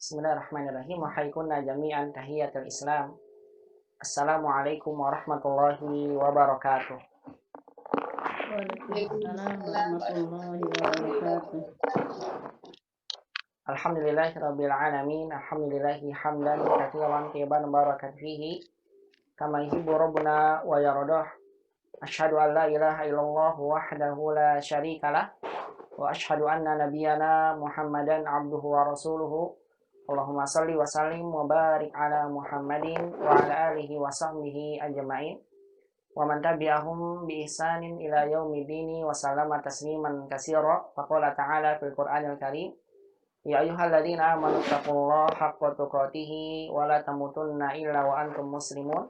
Bismillahirrahmanirrahim. Wa haykunna jami'an tahiyatul Islam. Assalamualaikum warahmatullahi wabarakatuh. Waalaikumsalam warahmatullahi wabarakatuh. Alhamdulillahirabbil alamin. Alhamdulillahi hamdan katsiran tayyiban barakan fihi kama yuhibbu rabbuna wa yardah. Asyhadu an la ilaha illallah wahdahu la syarikalah wa asyhadu anna nabiyyana Muhammadan abduhu wa rasuluhu. Allahumma salli wa sallim wa barik ala Muhammadin wa ala alihi wa sahbihi ajma'in wa man tabi'ahum bi ihsanin ila yaumiddin wa sallama tasliman katsira. Faqala ta'ala fil Qur'anil Karim, ya ayyuhalladzina amanu taqullaha haqqa tuqatih wa la tamutunna illa wa antum muslimun.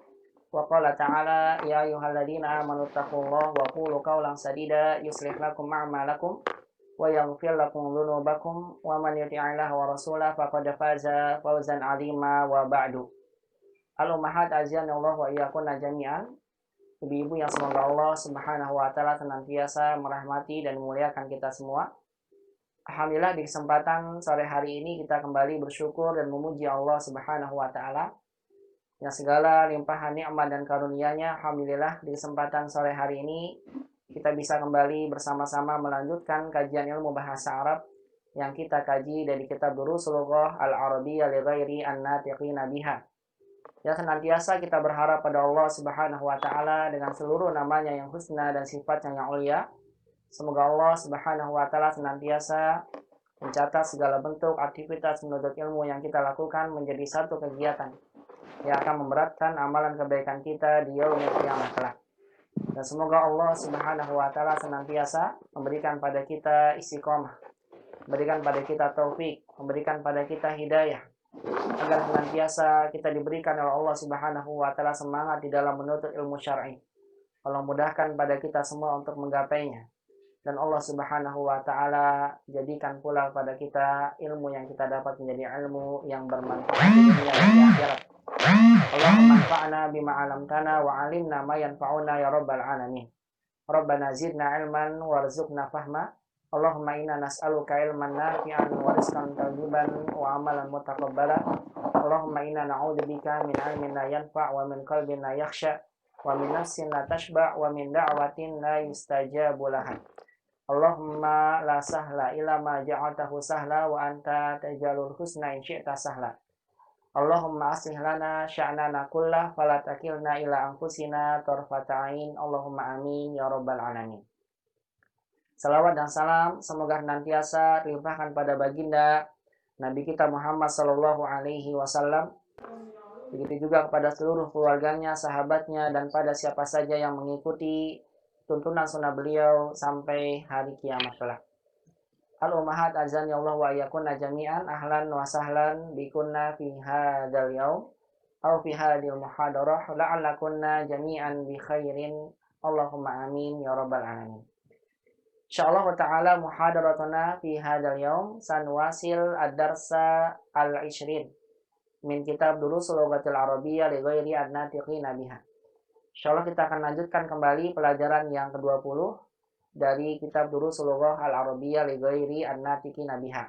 Wa qala ta'ala, ya ayyuhalladzina amanu taqullaha wa qulu qawlan sadida yuslih lakum a'malakum wa yaghfir lakum dzunubakum wa man yuti'illaha wa rasulahu faqad faza fawzan 'azima wa ba'du. Al-ummahat azanallahu wa iyyakunna jami'an. Ibu-ibu yang semoga Allah Subhanahu wa taala senantiasa merahmati dan memuliakan kita semua. Alhamdulillah, di kesempatan sore hari ini kita kembali bersyukur dan memuji Allah Subhanahu wa taala yang segala limpahan nikmat dan karunia-Nya. Alhamdulillah, di kesempatan sore hari ini kita bisa kembali bersama-sama melanjutkan kajian ilmu bahasa Arab yang kita kaji dari kitab Durusul Lughah Al-Arabiyyah li Ghairi An-Natiqina Biha. Ya, senantiasa kita berharap pada Allah Subhanahu wa taala dengan seluruh namanya yang husna dan sifatnya yang mulia. Semoga Allah Subhanahu wa taala senantiasa mencatat segala bentuk aktivitas menuntut ilmu yang kita lakukan menjadi satu kegiatan yang akan memberatkan amalan kebaikan kita di yaumil qiyamah kelak. Dan semoga Allah Subhanahu wa taala senantiasa memberikan pada kita istiqomah, memberikan pada kita taufik, memberikan pada kita hidayah, agar senantiasa kita diberikan oleh Allah Subhanahu wa taala semangat di dalam menuntut ilmu syar'i. Allah mudahkan pada kita semua untuk menggapainya. Dan Allah Subhanahu wa taala jadikan pula pada kita ilmu yang kita dapat menjadi ilmu yang bermanfaat di dunia dan di akhirat. Allahumma anfa'na bima 'allamtana wa 'allimna ma yanfa'una ya rabbal alamin. Rabbana zidna ilman warzuqna fahma. Allahumma inna nas'aluka ilman nafi'an wa rizqan thayyiban wa amalan mutaqabbala. Allahumma inna na'udzubika min 'ilmin la yanfa' wa min qalbin la yakhsha wa min nafsin la tashba' wa min da'watin la yustajabu laha. Allahumma la sahla illa ma ja'altahu sahla wa anta tajalul husna in syi'ta sahla. Allahumma aslih lana sya'nana kullah fala takilna ila anfusina tarfata ain. Allahumma amin ya rabbal alamin. Salawat dan salam semoga senantiasa terlimpahkan pada baginda Nabi kita Muhammad sallallahu alaihi wasallam. Begitu juga kepada seluruh keluarganya, sahabatnya, dan pada siapa saja yang mengikuti tuntunan sunnah beliau sampai hari kiamat kelak. Al-ummahat azani Allah wa iyyakunna jami'an. Ahlan wa sahlan bikunna fi hadzal yaum aw fi hadhil muhadarah la'allakunna jami'an bi khairin. Allahumma amin ya rabbal alamin. Insyaallah ta'ala muhadaratuna fi hadzal yaum sanwasil ad-darsa al-20 min kitab Durusul Lughatil Arabiyyah li Ghairi An-Natiqina Biha. Insyaallah kita akan lanjutkan kembali pelajaran yang ke-20 dari kitab Durusul Lughah Al-Arabiyyah li Ghairi An-Natiqina Biha.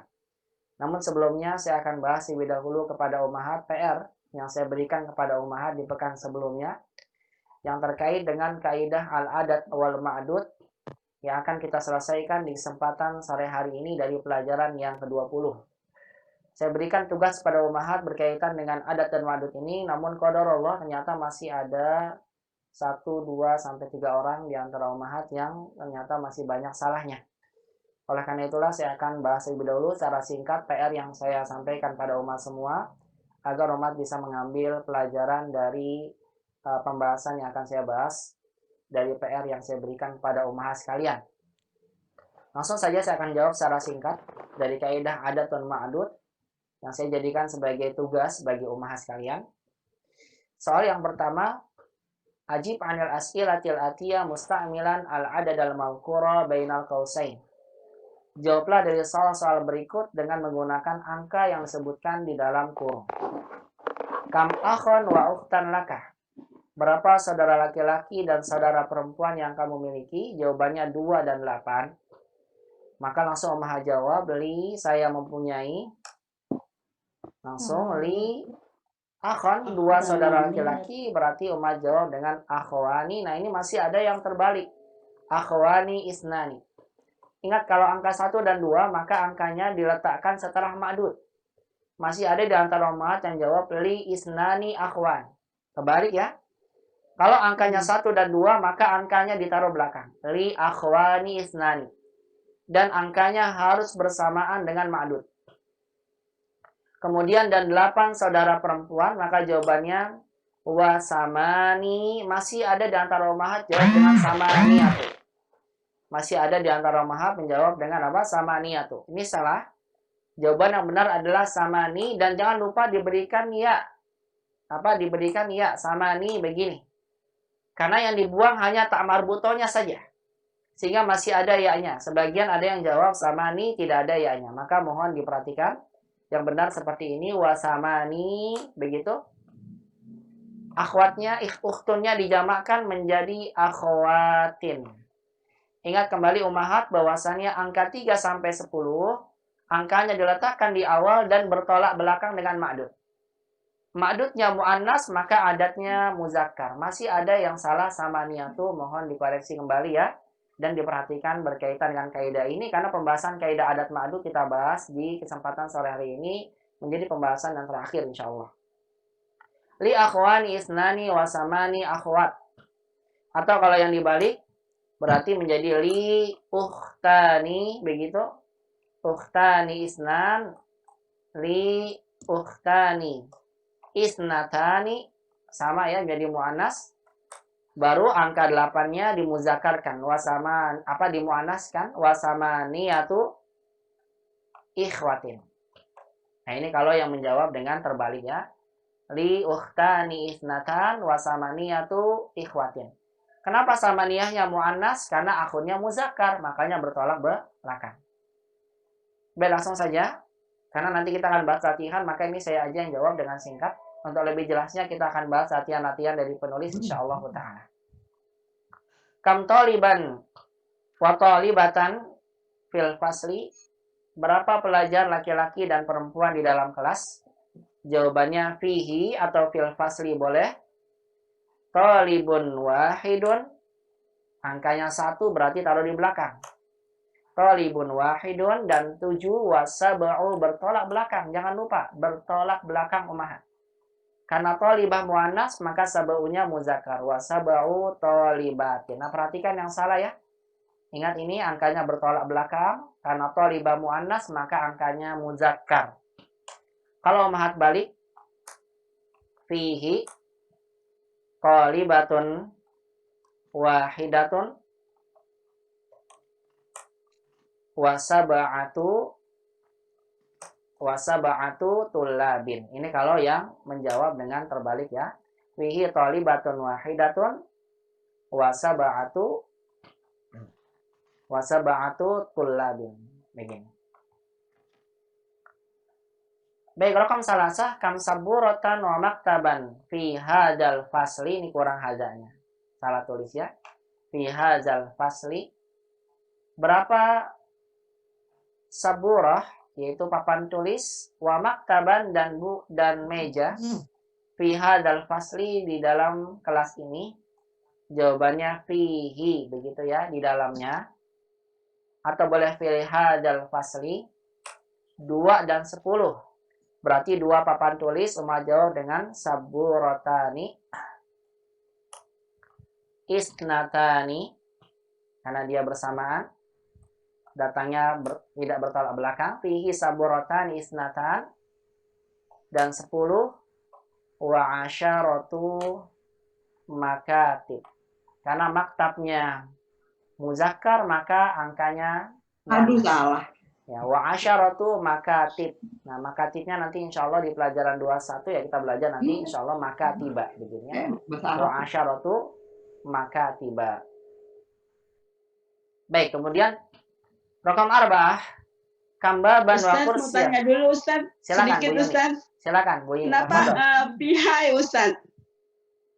Namun sebelumnya saya akan bahas lebih dahulu kepada ummahat PR yang saya berikan kepada ummahat di pekan sebelumnya yang terkait dengan kaidah al-adad wal ma'dud yang akan kita selesaikan di kesempatan sore hari ini dari pelajaran yang ke-20. Saya berikan tugas pada ummahat berkaitan dengan adat dan ma'dud ini, namun qadarullah ternyata masih ada 1, 2, sampai 3 orang di antara ummahat yang ternyata masih banyak salahnya. Oleh karena itulah saya akan bahas lebih dahulu secara singkat PR yang saya sampaikan pada umat semua, agar umat bisa mengambil pelajaran dari pembahasan yang akan saya bahas dari PR yang saya berikan kepada ummahat sekalian. Langsung saja saya akan jawab secara singkat dari kaidah adat dan ma'dud yang saya jadikan sebagai tugas bagi ummahat sekalian. Soal yang pertama, ajib anil as'ilatil atiyah musta'milan al-adad al-mazkura bainal qausain. Jawablah dari soal-soal berikut dengan menggunakan angka yang disebutkan di dalam kurung. Kam akhon wa ukhtan lakah. Berapa saudara laki-laki dan saudara perempuan yang kamu miliki? Jawabannya 2 dan 8. Maka langsung ummahat jawab, beli saya mempunyai Langsung li akhon, dua saudara laki-laki, berarti umat jawab dengan akhwani. Nah, ini masih ada yang terbalik. Akhwani isnani. Ingat, kalau angka 1 dan 2, maka angkanya diletakkan setelah ma'dud. Masih ada di antara umat yang jawab li isnani akhwan. Kebalik ya. Kalau angkanya 1 dan 2, maka angkanya ditaruh belakang. Li akhwani isnani. Dan angkanya harus bersamaan dengan ma'dud. Kemudian dan 8 saudara perempuan, maka jawabannya wasamani. Masih ada di antara umat jawab dengan samaniyatu. Masih ada di antara umat menjawab dengan apa? Samaniyatu. Ini salah. Jawaban yang benar adalah samani, dan jangan lupa diberikan ya. Apa? Diberikan ya, samani begini. Karena yang dibuang hanya tak marbutonya saja. Sehingga masih ada ya-nya. Sebagian ada yang jawab samani, tidak ada ya-nya. Maka mohon diperhatikan. Yang benar seperti ini, wasamani, begitu. Akhwatnya, ukhtunnya dijamakkan menjadi akhwatin. Ingat kembali umahat bahwasannya angka 3 sampai 10, angkanya diletakkan di awal dan bertolak belakang dengan ma'dud. Ma'dudnya mu'annas, maka adatnya muzakkar. Masih ada yang salah samaniyatu, mohon dikoreksi kembali ya. Dan diperhatikan berkaitan dengan kaidah ini, karena pembahasan kaidah adat ma'dud kita bahas di kesempatan sore hari ini menjadi pembahasan yang terakhir insyaallah. Li akhwani isnani wasamani akhwat. Atau kalau yang dibalik berarti menjadi li ukhtani, begitu. Ukhtani isnan, li ukhtani isnatani, sama ya, jadi muannas. Baru angka 8-nya dimuzakarkan, wasaman, apa dimuannaskan, wasamaniyatu ikhwatin. Nah, ini kalau yang menjawab dengan terbalik ya. Li ukhtani isnatan wasamaniyatu ikhwatin. Kenapa samaniyahnya muannas? Karena akhunnya muzakkar, makanya bertolak belakang. Baik, langsung saja. Karena nanti kita akan bahas latihan, maka ini saya aja yang jawab dengan singkat. Untuk lebih jelasnya kita akan bahas latihan-latihan dari penulis insyaallah ta'ala. Kam taliban wa talibatan fil fasli. Berapa pelajar laki-laki dan perempuan di dalam kelas? Jawabannya fihi atau fil fasli boleh. Talibun wahidun. Angkanya 1 berarti taruh di belakang. Talibun wahidun, dan 7 wasab'u bertolak belakang. Jangan lupa bertolak belakang umahat. Karena talibah muannas, maka sab'unya muzakkar. Wasab'u talibatin. Nah, perhatikan yang salah ya. Ingat ini angkanya bertolak belakang. Karena talibah muannas, maka angkanya muzakkar. Kalau umahat balik, fihi talibatun wahidatun wasaba'atu tullabin. Ini kalau yang menjawab dengan terbalik ya. Fihi talibatun wahidatun wasaba'atu tullabin. Begini. Baik, kalau kam salasah, kam saburatan wa maktaban fi hadzal fasli. Ini kurang hazanya. Salah tulis ya. Fi hadzal fasli. Berapa saburah, yaitu papan tulis, wa maktaban dan meja, fi hadzal fasli, di dalam kelas ini. Jawabannya fihi, begitu ya, di dalamnya. Atau boleh fi hadzal fasli 2 dan 10. Berarti 2 papan tulis, umat jawab dengan saburatani isnatani, karena dia bersamaan. Datangnya tidak bertolak belakang. Fihi saburatan isnatan, dan 10 wa asyaratu makatib. Karena maktabnya muzakkar, maka angkanya salah. Ya, wa asyaratu makatib. Nah, makatibnya nanti insyaallah di pelajaran 21 ya, kita belajar nanti insyaallah makatiba begini ya. Wa asyaratu makatiba. Baik, kemudian rokam arba'ah kambaban wa Ustaz, mau kursiyan. tanya dulu Ustaz. Silakan, Sedikit Bu Yuni. Ustaz. Silakan Bu Yuni. Kenapa pihai Ustaz?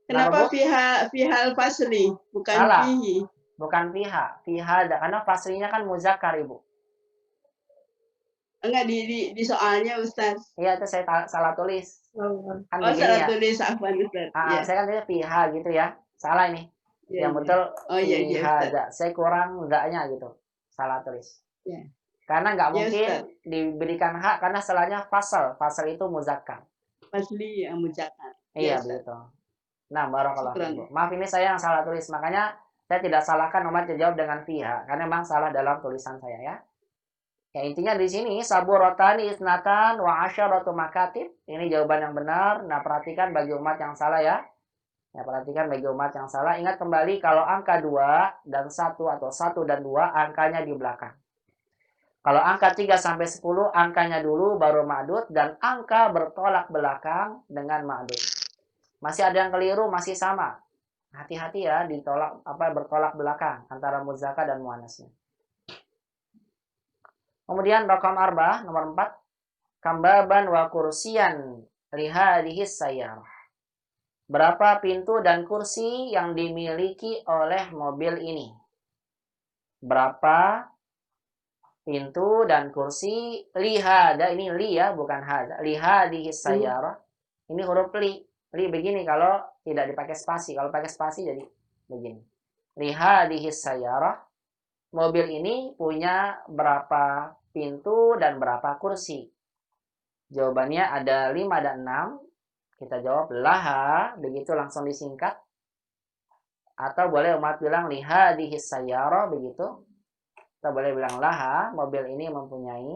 Kenapa pihal fasli bukan Salah. fihi? Bukan piha, karena faslinya kan muzakkar Ibu. Enggak di soalnya Ustaz. Iya, itu saya salah tulis. Kan Oh, begini salah ya. tulis, afwan Ustaz. Iya, Saya kan tadi fiha gitu ya. Salah ini. iya, Yang iya. betul Oh, iya, iya fiha Ustaz. za. Saya kurang zaknya gitu. Salah tulis. Iya. Karena nggak Iya mungkin Ustaz. diberikan hak karena setelahnya fasal. Fasal itu muzakkar. Fasli muzakkar. Iya Iya Ustaz. begitu. Nah, barakallahu fiik, Syukran. Bu. Maaf ini saya yang salah tulis. Makanya saya tidak salahkan umat jawab dengan fiha karena memang salah dalam tulisan saya ya. Ya intinya di sini saburotani isnatan wa asyaratu makatib. Ini jawaban yang benar. Nah, perhatikan bagi umat yang salah ya. Ya, perhatikan bagi umat yang salah. Ingat kembali kalau angka 2 dan 1 atau 1 dan 2 angkanya di belakang. Kalau angka 3 sampai 10 angkanya dulu baru ma'dud dan angka bertolak belakang dengan ma'dud. Masih ada yang keliru, masih sama. Hati-hati ya ditolak bertolak belakang antara muzakkar dan muannasnya. Kemudian raqam arba nomor 4, kambaban wa kursiyan lihadhihi sayyarah. Berapa pintu dan kursi yang dimiliki oleh mobil ini? Berapa pintu dan kursi lihada, ini li ya bukan hada. Lihadhihi sayyarah. Ini huruf li. Li begini kalau tidak dipakai spasi. Kalau pakai spasi jadi begini. Lihadhihi sayyarah. Mobil ini punya berapa pintu dan berapa kursi? Jawabannya ada 5 dan 6. Kita jawab laha, begitu langsung disingkat. Atau boleh umat bilang lihadhihi sayyarah, begitu. Kita boleh bilang laha, mobil ini mempunyai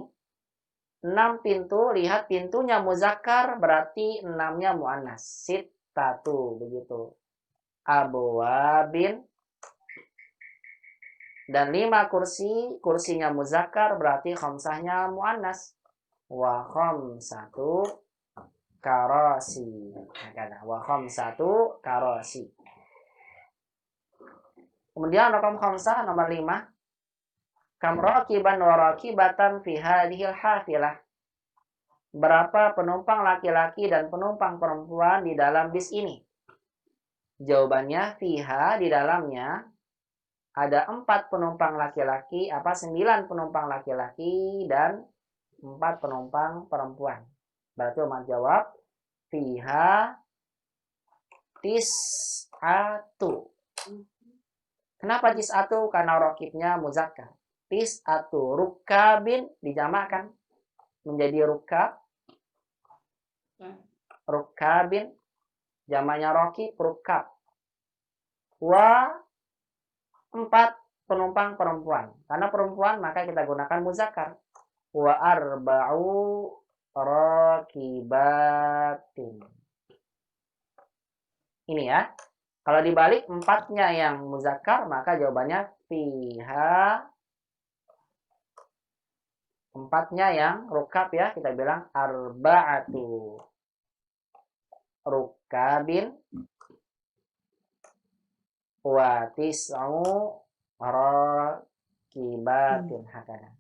6 pintu. Lihat pintunya muzakkar berarti 6-nya muannas. Sittatu, begitu. Abwabin. Dan 5 kursi, kursinya muzakkar berarti khamsahnya muannas. Wa khamsatu karasi. Wa khamsatu karasi. Kemudian raqam khamsah nomor 5. Kam raqiban wa raqibatan fi hadhil hafilah. Berapa penumpang laki-laki dan penumpang perempuan di dalam bis ini? Jawabannya fiha, di dalamnya ada 4 penumpang laki-laki, 9 penumpang laki-laki dan 4 penumpang perempuan. Berarti umat jawab fiha tis'atu. Kenapa tis'atu? Karena rokibnya muzakkar. Tis'atu rukabin dijamakkan menjadi rukab. Rukabin jamaknya rokib, rukab. Wa 4 penumpang perempuan. Karena perempuan maka kita gunakan muzakkar. Wa arba'u rakibatin. Ini ya. Kalau dibalik 4-nya yang muzakkar maka jawabannya fiha. 4-nya yang rukab ya, kita bilang arba'atu rukabin wa tis'u rakibatin hakana.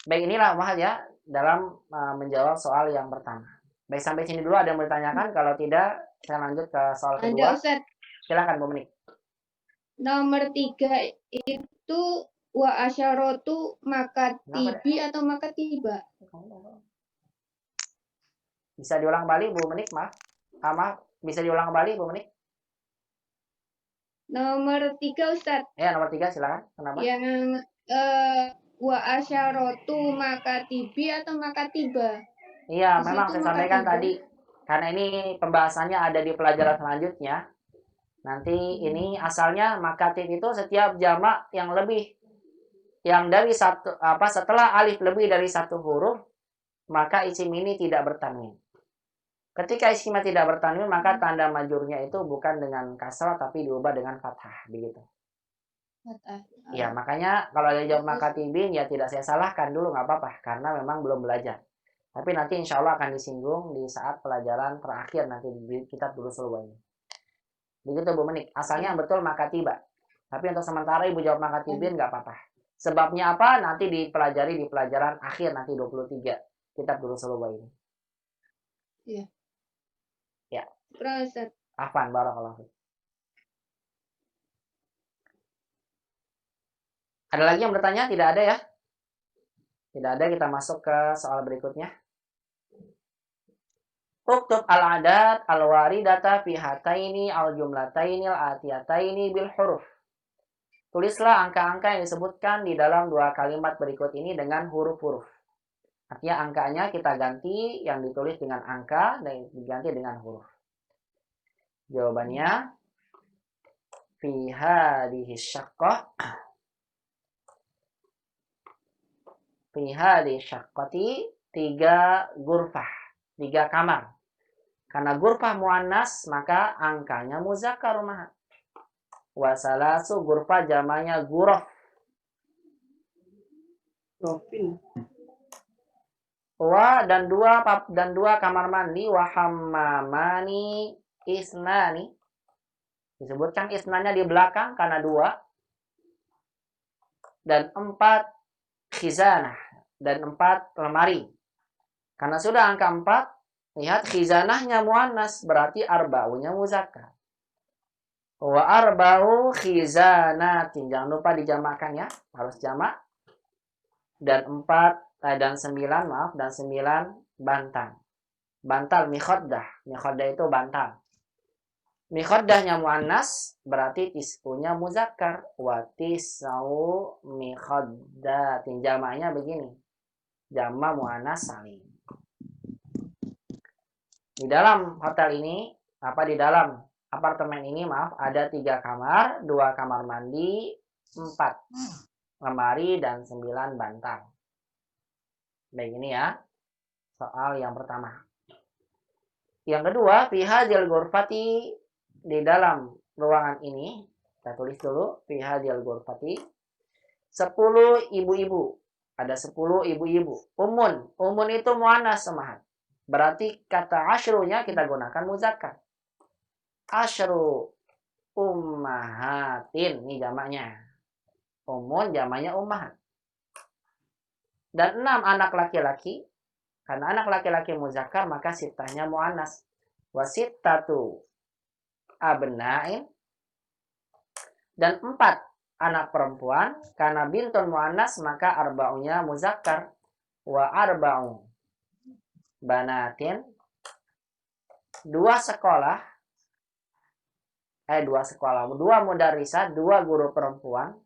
Baik, inilah mahal ya dalam menjawab soal yang pertama. Baik, sampai sini dulu ada yang bertanyakan. Kalau tidak, saya lanjut ke soal kedua. Silakan Bu Menik. Nomor 3 itu wa asyaratu makatibi atau makatiba? Bisa diulang kembali Bu Menik, maaf. Bisa diulang kembali Bu Menik? Nomor 3 Ustaz. Ya, nomor 3 silakan. Kenapa? Yang wa asyaratu makatibi atau makatiba? Iya, memang saya sampaikan tadi. Karena ini pembahasannya ada di pelajaran selanjutnya. Nanti ini asalnya makatib itu setiap jamak yang lebih, yang dari setelah alif lebih dari 1 huruf, maka isim ini tidak bertanwin. Ketika isim tidak bertanwin, maka tanda majurnya itu bukan dengan kasrah tapi diubah dengan fathah, begitu. Ya, makanya kalau ada jawab makatibin ya tidak saya salahkan dulu, nggak apa-apa, karena memang belum belajar. Tapi nanti insya Allah akan disinggung di saat pelajaran terakhir nanti di kitab Durusul Sulba ini. Begitu Bu Menik. Asalnya yang betul makatiba. Tapi untuk sementara Ibu jawab makatibin nggak apa-apa. Sebabnya apa? Nanti dipelajari di pelajaran akhir nanti 23 kitab Durusul Sulba ini. Iya. Ya. Proses. Afwan, barakallahu fiik. Ada lagi yang bertanya? Tidak ada ya? Tidak ada, kita masuk ke soal berikutnya. Uktub al-adat al-waridata fi hataini al-jumlataini al-atiyataini bil huruf. Tulislah angka-angka yang disebutkan di dalam dua kalimat berikut ini dengan huruf-huruf. Artinya angkanya kita ganti, yang ditulis dengan angka dan diganti dengan huruf. Jawabannya fi hadhihi syaqqah, fi hadhihi syaqqati 3 ghurfah, 3 kamar. Karena ghurfah muannas maka angkanya muzakkar ummahat. Wa salasu ghurfah jamanya ghuraf. Profil. Wa dan dua kamar mandi, wa hammamani isnani. Disebutkan isnanya di belakang karena 2. Dan 4 khizanah, dan 4 lemari. Karena sudah angka 4, lihat khizanahnya muannas berarti arba'unya muzakkar. Wa arba'u khizanatin, jangan lupa dijamakkan ya, harus jamak. Dan 9 bantal. Bantal mikhoddah. Mikhoddah itu bantal. Mikhoddahnya muannas berarti tis'unya muzakkar. Wa tis'u mikhoddatin. Jamaknya begini. Jama muannas salim. Di dalam hotel ini, di dalam apartemen ini, ada 3 kamar, 2 kamar mandi, 4 lemari, dan 9 bantal. Baik, ini ya soal yang pertama. Yang kedua, fi hadzal ghurfati, di dalam ruangan ini, kita tulis dulu fi hadzal ghurfati 10 ibu-ibu. Ada 10 ibu-ibu. Umun itu muannas samahat. Berarti kata asyrunya kita gunakan muzakkar. Asyru ummahatin, ini jamaknya. Umun jamaknya ummahat. Dan 6 anak laki-laki. Karena anak laki-laki muzakkar maka sitahnya muannas. Wa sittatu abna'in. Dan 4 anak perempuan. Karena bintun muannas maka arba'unya muzakkar. Wa arba'u banatin. 2 mudarrisat, 2 guru perempuan.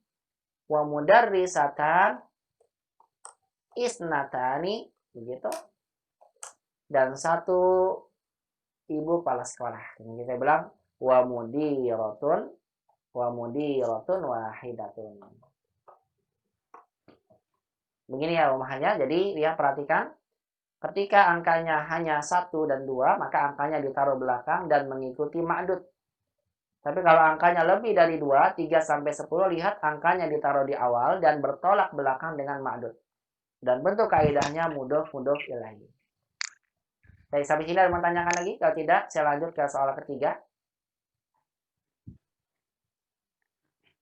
Wa mudarrisatan isnatani, begitu. Dan 1 ibu kepala sekolah. Ini kita bilang wa mudiratun wahidatun. Begini ya rumahannya. Jadi dia perhatikan, ketika angkanya hanya 1 dan 2, maka angkanya ditaruh belakang dan mengikuti ma'dud. Tapi kalau angkanya lebih dari 2, 3 sampai 10, lihat angkanya ditaruh di awal dan bertolak belakang dengan ma'dud. Dan bentuk kaidahnya mudhof ilahi. Baik, sampai sini ada yang mau tanyakan lagi? Kalau tidak, saya lanjut ke soal ketiga.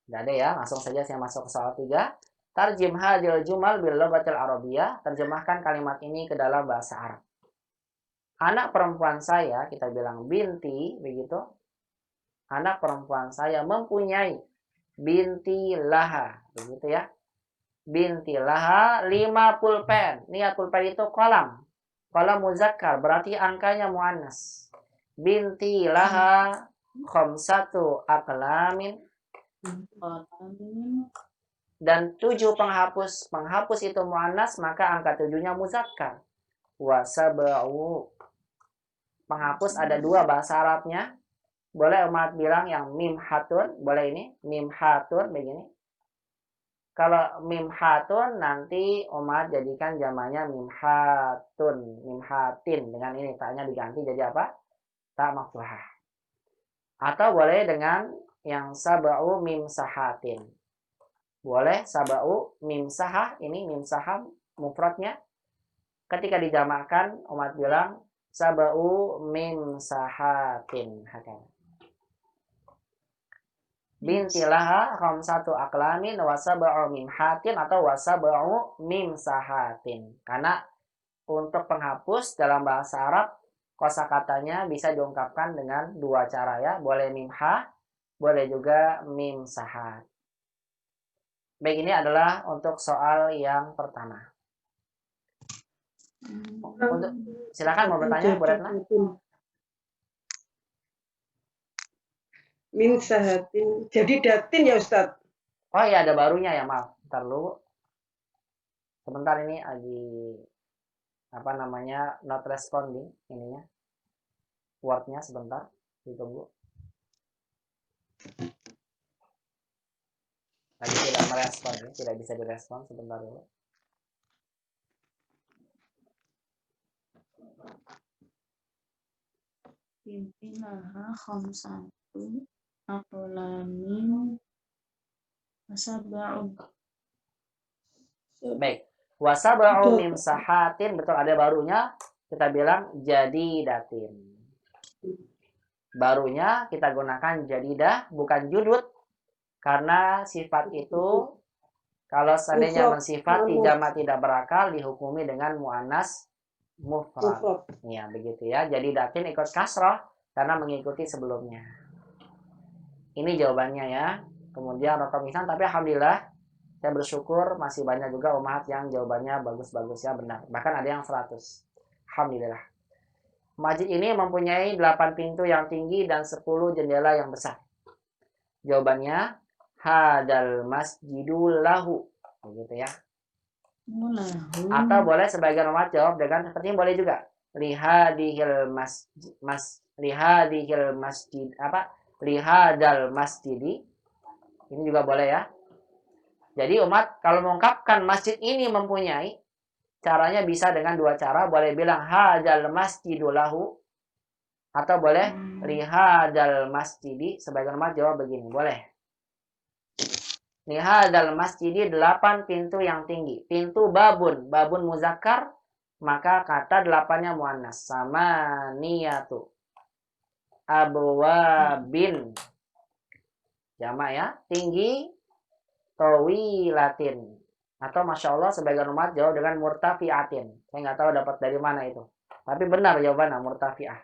Tidak ada ya, langsung saja saya masuk ke soal 3. Tarjim hadil jumal bil lughatil arabiyyah. Terjemahkan kalimat ini ke dalam bahasa Arab. Anak perempuan saya, kita bilang binti, begitu. Anak perempuan saya mempunyai binti laha, begitu ya. Binti laha 5 pulpen. Niat pulpen itu kolam. Kolam muzakkar berarti angkanya muannas. Binti laha 5 aqlamin. Dan 7 penghapus. Penghapus itu muannas maka angka 7-nya muzakkar. Wa sab'u. Penghapus ada 2 bahasa Arabnya. Boleh umat bilang yang mim hatun, boleh ini mim hatun begini. Kalau mimhatun nanti umat jadikan jamannya mimhatin. Dengan ini taknya diganti jadi apa? Tak maftuhah. Atau boleh dengan yang sab'u mimsahatin. Boleh sab'u mimsahah, ini mimsahah mufradnya. Ketika dijamakkan umat bilang sab'u mimsahatin. Binti laha 5 aqlamin wa sab'u mimhatin atau wa sab'u mimsahatin. Karena untuk penghapus dalam bahasa Arab kosakatanya bisa diungkapkan dengan 2 cara ya. Boleh mimhah, boleh juga mimsahat. Baik, ini adalah untuk soal yang pertama. Untuk silakan mau bertanya, Bu Retna. Min sahatin. Jadi datin ya Ustadz? Oh iya, ada barunya ya, maaf. Ntar dulu. Sebentar, ini lagi apa namanya, not responding ininya. Wordnya sebentar, ditunggu. Lagi tidak merespon ya, tidak bisa direspon, sebentar dulu. Pimpinaha khamsatu aqlamin wasab'un. Baik. Wasab'u min sahatin, betul ada barunya, kita bilang jadi datin. Barunya kita gunakan jadidah, bukan judud. Karena sifat itu kalau seandainya mensifati jamak tidak berakal dihukumi dengan muannas mufrad. Ya, begitu ya. Jadi datin ikut kasrah karena mengikuti sebelumnya. Ini jawabannya ya. Kemudian rokam ihsan, tapi alhamdulillah saya bersyukur masih banyak juga umat yang jawabannya bagus-bagus ya, benar. Bahkan ada yang 100. Alhamdulillah. Masjid ini mempunyai 8 pintu yang tinggi dan 10 jendela yang besar. Jawabannya hadal masjidul lahu, begitu ya. Atau boleh sebagian umat jawab dengan seperti ini, boleh juga. Lihadal masjidi. Ini juga boleh ya. Jadi umat kalau mengungkapkan masjid ini mempunyai, caranya bisa dengan dua cara. Boleh bilang hadal masjidul lahu, atau boleh lihadal masjidi. Sebagian umat jawab begini, boleh. Lihadal masjidi 8 pintu yang tinggi. Pintu babun muzakkar, maka kata 8-nya muannas. Sama niyatu abwabin, jamak ya, tinggi tawilatin. Atau masya Allah sebagian umat jawab dengan murtafiatin. Saya nggak tahu dapat dari mana itu, tapi benar jawabannya murtafiah.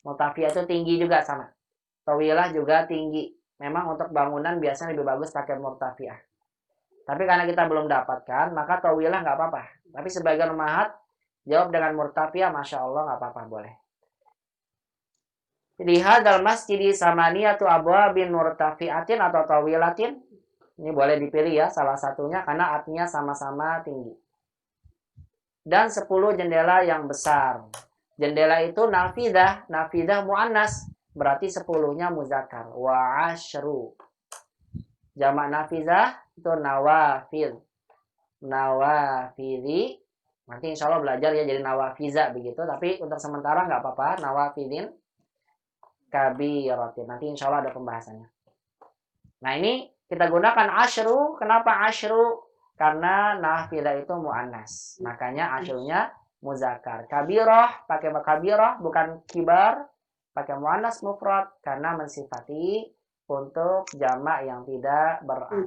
Murtafiah itu tinggi juga sama. Tawilah juga tinggi. Memang untuk bangunan biasanya lebih bagus pakai murtafiah. Tapi karena kita belum dapatkan, maka tawilah nggak apa-apa. Tapi sebagian umat jawab dengan murtafiah, masya Allah nggak apa-apa, boleh. Lihat dalam masjid samaniyatu abwabin murtafiatin atau tawilatin. Ini boleh dipilih ya salah satunya karena artinya sama-sama tinggi. Dan 10 jendela yang besar. Jendela itu nafidah muannas. Berarti 10-nya muzakkar. Wa asyru. Jamak nafidah itu nawafil. Nawafili. Nanti insya Allah belajar ya jadi nawafiza begitu. Tapi untuk sementara nggak apa-apa. Nawafilin kabiratin. Nanti insya Allah ada pembahasannya. Nah ini kita gunakan asyru. Kenapa asyru? Karena nafidah itu muannas. Makanya asyrunya muzakkar. Kabirah pakai kabirah bukan kibar. Pakai muannas mufrad karena mensifati untuk jamak yang tidak berakal.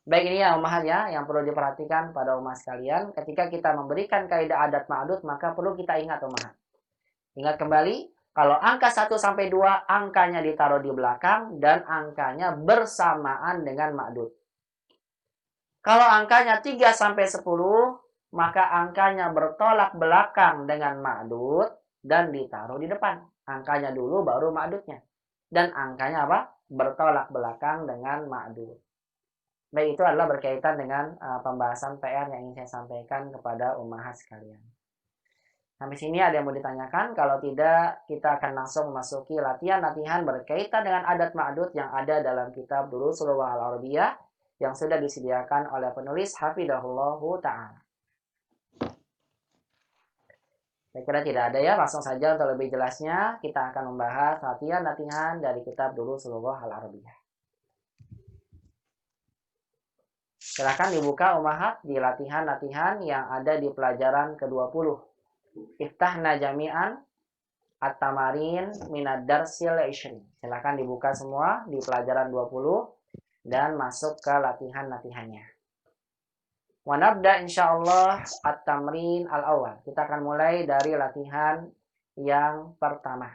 Baik, ini ya umat ya yang perlu diperhatikan pada umat sekalian. Ketika kita memberikan kaidah adat ma'dud, maka perlu kita ingat umat. Ingat kembali, kalau angka 1 sampai 2 angkanya ditaruh di belakang dan angkanya bersamaan dengan ma'dud. Kalau angkanya 3 sampai 10, maka angkanya bertolak belakang dengan ma'dud dan ditaruh di depan. Angkanya dulu baru ma'dudnya. Dan angkanya apa? Bertolak belakang dengan ma'dud. Baik, itu adalah berkaitan dengan pembahasan PR yang ingin saya sampaikan kepada ummahat sekalian. Sampai sini ada yang mau ditanyakan? Kalau tidak, kita akan langsung memasuki latihan-latihan berkaitan dengan adat ma'dud yang ada dalam kitab Durusul Lughah Al-Arabiyah yang sudah disediakan oleh penulis hafidhahullahu ta'ala. Saya kira tidak ada ya, langsung saja untuk lebih jelasnya kita akan membahas latihan-latihan dari kitab Durusul Lughah Al-Arabiyah. Silakan dibuka ummahat di latihan-latihan yang ada di pelajaran ke-20. Iftahna jami'an at-tamarin minad darsil 20. Silakan dibuka semua di pelajaran 20 dan masuk ke latihan-latihannya. Wa nabda insyaallah at-tamrin al-awwal. Kita akan mulai dari latihan yang pertama.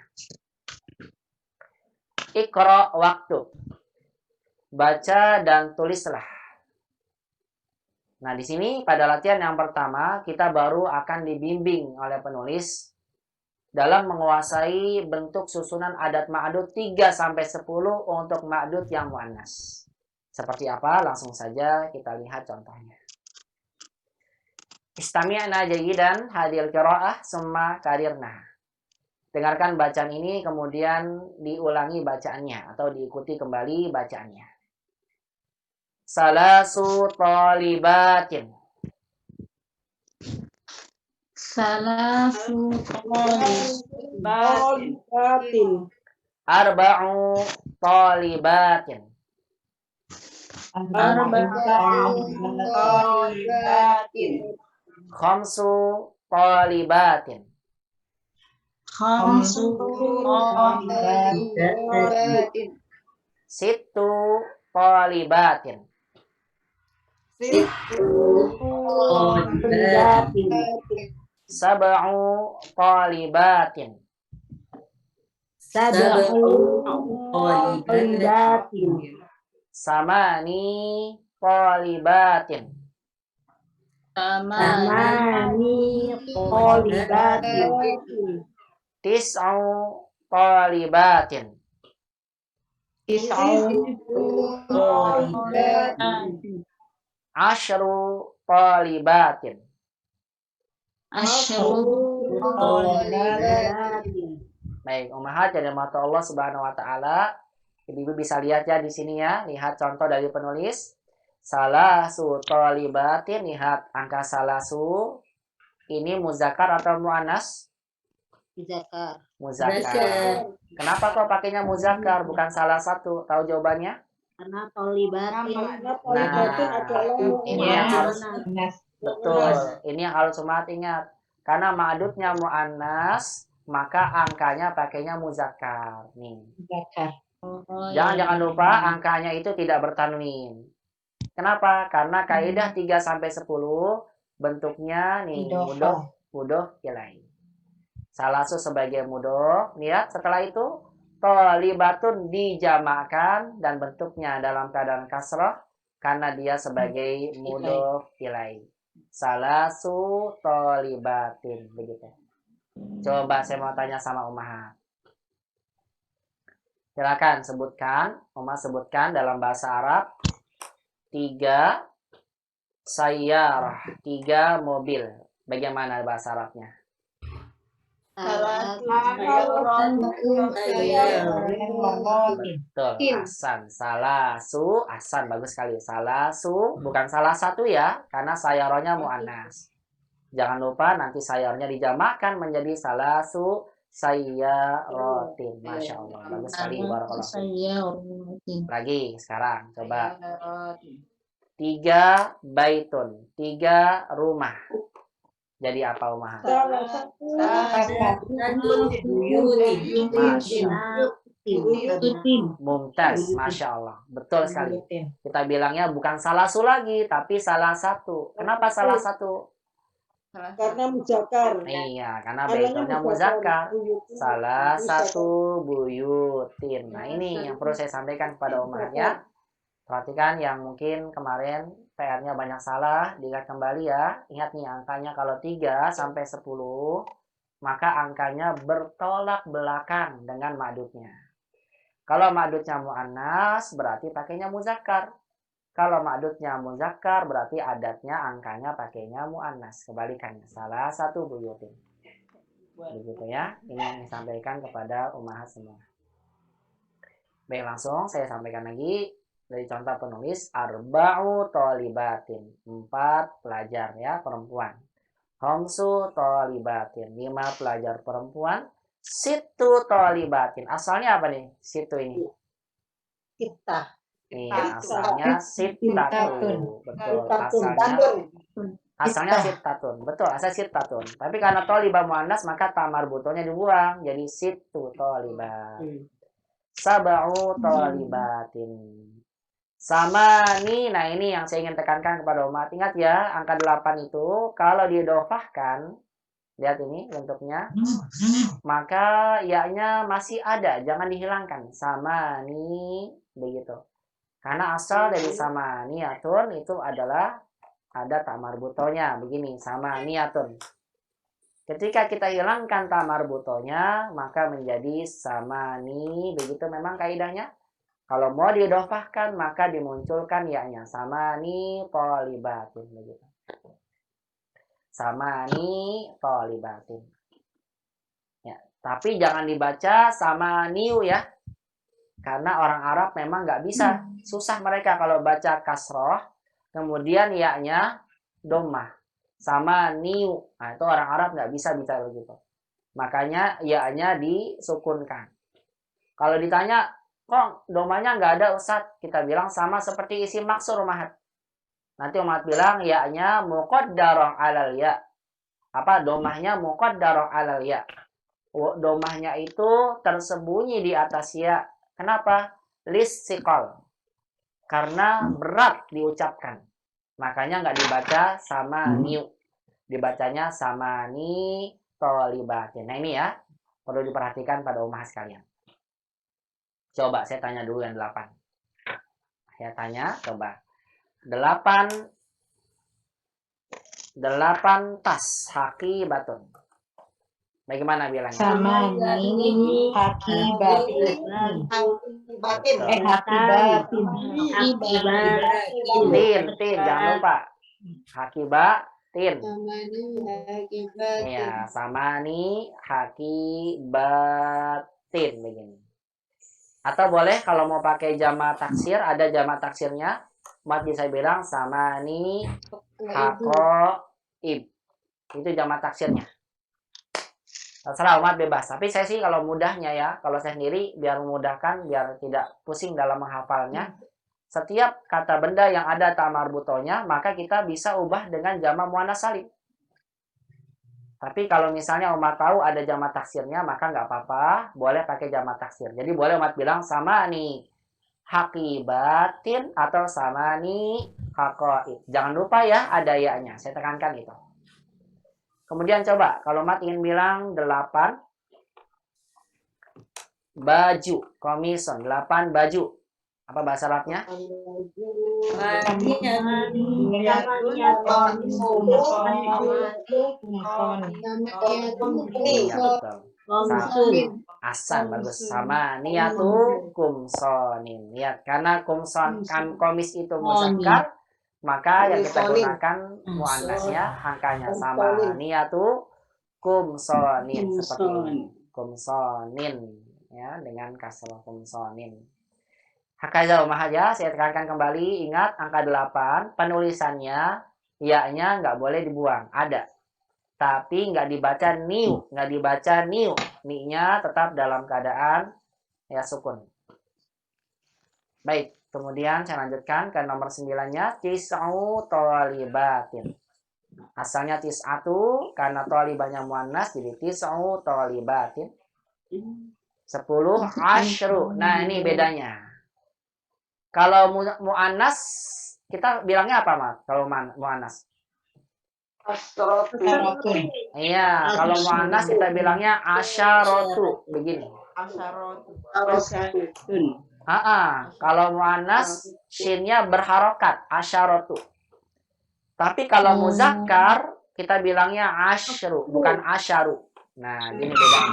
Iqra waktu. baca dan tulislah. Nah, di sini pada latihan yang pertama kita baru akan dibimbing oleh penulis dalam menguasai bentuk susunan adat ma'dud 3 sampai 10 untuk ma'dud yang muannas. Seperti apa? Langsung saja kita lihat contohnya. Istami'na jayidan hadil qiraah summa karirna. Dengarkan bacaan ini kemudian diulangi bacaannya atau diikuti kembali bacaannya. Salasu talibatin. Salasu Batin. Arba'u talibatin. Batin. Khamsu talibatin. Khamsu Batin. Sittu talibatin. Sab'u talibatin. Samani talibatin. Tis'u talibatin. Ashru talibatin. Baik, Ummahat yang dirahmati Allah Subhanahu wa taala. Ibu bisa lihat ya di sini ya, lihat contoh dari penulis. Salasu talibatin, lihat angka salasu. Ini muzakkar atau muannas? Muzakkar. Kenapa kok pakainya muzakkar bukan salah satu? Tahu jawabannya? Karena tolibatin. Ini yang harus betul. Ini yang harus Ummahat ingat. Karena ma'dudnya muannas, maka angkanya pakainya muzakkar. Nih. Jangan lupa angkanya itu tidak bertanwin. Kenapa? Karena kaidah 3 sampai 10 bentuknya nih mudhof ilaih. Salasu sebagai mudhof. Lihat setelah itu thalibatun dijamakkan dan bentuknya dalam keadaan kasrah karena dia sebagai mudhof ilaih. Salasu thalibatin begitu. Coba saya mau tanya sama Ummahat. Silakan sebutkan, sebutkan dalam bahasa Arab 3 sayyarah, 3 mobil. Bagaimana bahasa Arabnya? Betul, Hasan. Salasu, Hasan bagus sekali. Salasu bukan salah satu ya, karena sayaronya muannas. Jangan lupa nanti sayarnya dijamakkan menjadi salasu sayyarotin. Masya Allah, bagus sekali. Barakallahu. Lagi sekarang coba 3 baitun, 3 rumah. Jadi apa Ummahat? Mumtaz, Masya Allah. Betul sekali. Kita bilangnya bukan salasu lagi, tapi salah satu. Kenapa salah satu? Karena muzakkar. Iya, karena baitunnya muzakkar. Salah satu buyutin. Nah, ini yang perlu saya sampaikan kepada Ummahat ya. Perhatikan yang mungkin kemarin PR-nya banyak salah, dilihat kembali ya. Ingat nih angkanya kalau 3 sampai 10, maka angkanya bertolak belakang dengan ma'dudnya. Kalau ma'dudnya muannas berarti pakainya muzakkar. Kalau ma'dudnya muzakkar berarti adatnya angkanya pakainya muannas. Kebalikannya, salah satu buyutin. Begitu ya. Ini yang disampaikan kepada Ummahat semua. Baik, langsung saya sampaikan lagi. Dari contoh penulis, arba'u talibatin, 4 pelajar ya perempuan. Khamsu talibatin, 5 pelajar perempuan. Sittu talibatin. Asalnya apa nih? Sittu ini. Kita. Iya, asalnya sittatun. Betul, asalnya sittatun. Betul, asal sittatun. Tapi karena tolibah muannas maka tamar butonya dibuang jadi sittu talibat. Sab'u talibatin. Sama nih, nah ini yang saya ingin tekankan kepada Ummahat. Ingat ya, angka 8 itu kalau diidhofahkan, lihat ini bentuknya, maka ya-nya masih ada, jangan dihilangkan. Sama nih, begitu. Karena asal dari samaniyatun itu adalah ada ta marbutonya. Begini, samaniyatun. Ketika kita hilangkan ta marbutonya, maka menjadi samani. Begitu memang kaidahnya. Kalau mau didofahkan, maka dimunculkan ya-nya. Samani tolibatin. Begitu. Samani tolibatin. Ya, tapi jangan dibaca samaniu ya. Karena orang Arab memang nggak bisa. Susah mereka kalau baca kasroh. Kemudian ya-nya domah. Samaniu. Nah, itu orang Arab nggak bisa bicara begitu. Makanya ya-nya disukunkan. Kalau ditanya, kok domahnya nggak ada Ustadz? Kita bilang sama seperti isim maksur umahat. Nanti umat bilang ya-nya muqaddarah alal ya. Apa domahnya muqaddarah alal ya. Domahnya itu tersembunyi di atas ya. Kenapa? Lissiqal. Karena berat diucapkan. Makanya nggak dibaca sama niu. Dibacanya sama ni tolibatin. Nah ini ya. Perlu diperhatikan pada umat sekalian. Coba saya tanya dulu yang 8. Saya tanya, coba. 8 tas hakibatun. Bagaimana bilangnya? Sama ni hakibatin. Hakibatin. Tin, jangan lupa. Hakibatin. Samani hakibatin. Ya, samani hakibatin begini. Atau boleh kalau mau pakai jama taksir, ada jama taksirnya. Mat bisa bilang samani hakoib. Itu jama taksirnya. Terserah umat bebas. Tapi saya sih kalau mudahnya ya, kalau saya sendiri biar memudahkan, biar tidak pusing dalam menghafalnya. Setiap kata benda yang ada ta marbutonya, maka kita bisa ubah dengan jama muannas salim. Tapi kalau misalnya umat tahu ada jama taksirnya, maka nggak apa-apa, boleh pakai jama taksir. Jadi boleh umat bilang sama nih hakibatin atau sama nih hakoib. Jangan lupa ya ada ya-nya. Saya tekankan itu. Kemudian coba, kalau Mat ingin bilang 8 baju, komison, 8 baju. Apa bahasa Arabnya? Asan, bagus. Sama niyatu kumsonin. Ya, karena kumson, komis itu muzakkar, maka yang kita gunakan muannasnya angkanya sama niyatu kumsonin seperti ini. Kumsonin ya dengan kasroh kumsonin. Hakaza umahaja, saya tekankan kembali, ingat angka 8 penulisannya ya-nya nggak boleh dibuang, ada. Tapi nggak dibaca niu, ni-nya tetap dalam keadaan ya sukun. Baik. Kemudian saya lanjutkan ke nomor 9-nya. Tis'u tolibatin. Asalnya tis'atu, karena tolibanya muannas, jadi tis'u tolibatin. 10 asyru. Nah ini bedanya. Kalau muannas, kita bilangnya apa, Mat? Kalau muannas? Iya, kalau muannas kita bilangnya asyaratu. Begini. Kalau muannas shinnya berharokat asyaratu. Tapi kalau muzakkar kita bilangnya asyru, bukan asyaru. Nah, gini bedanya.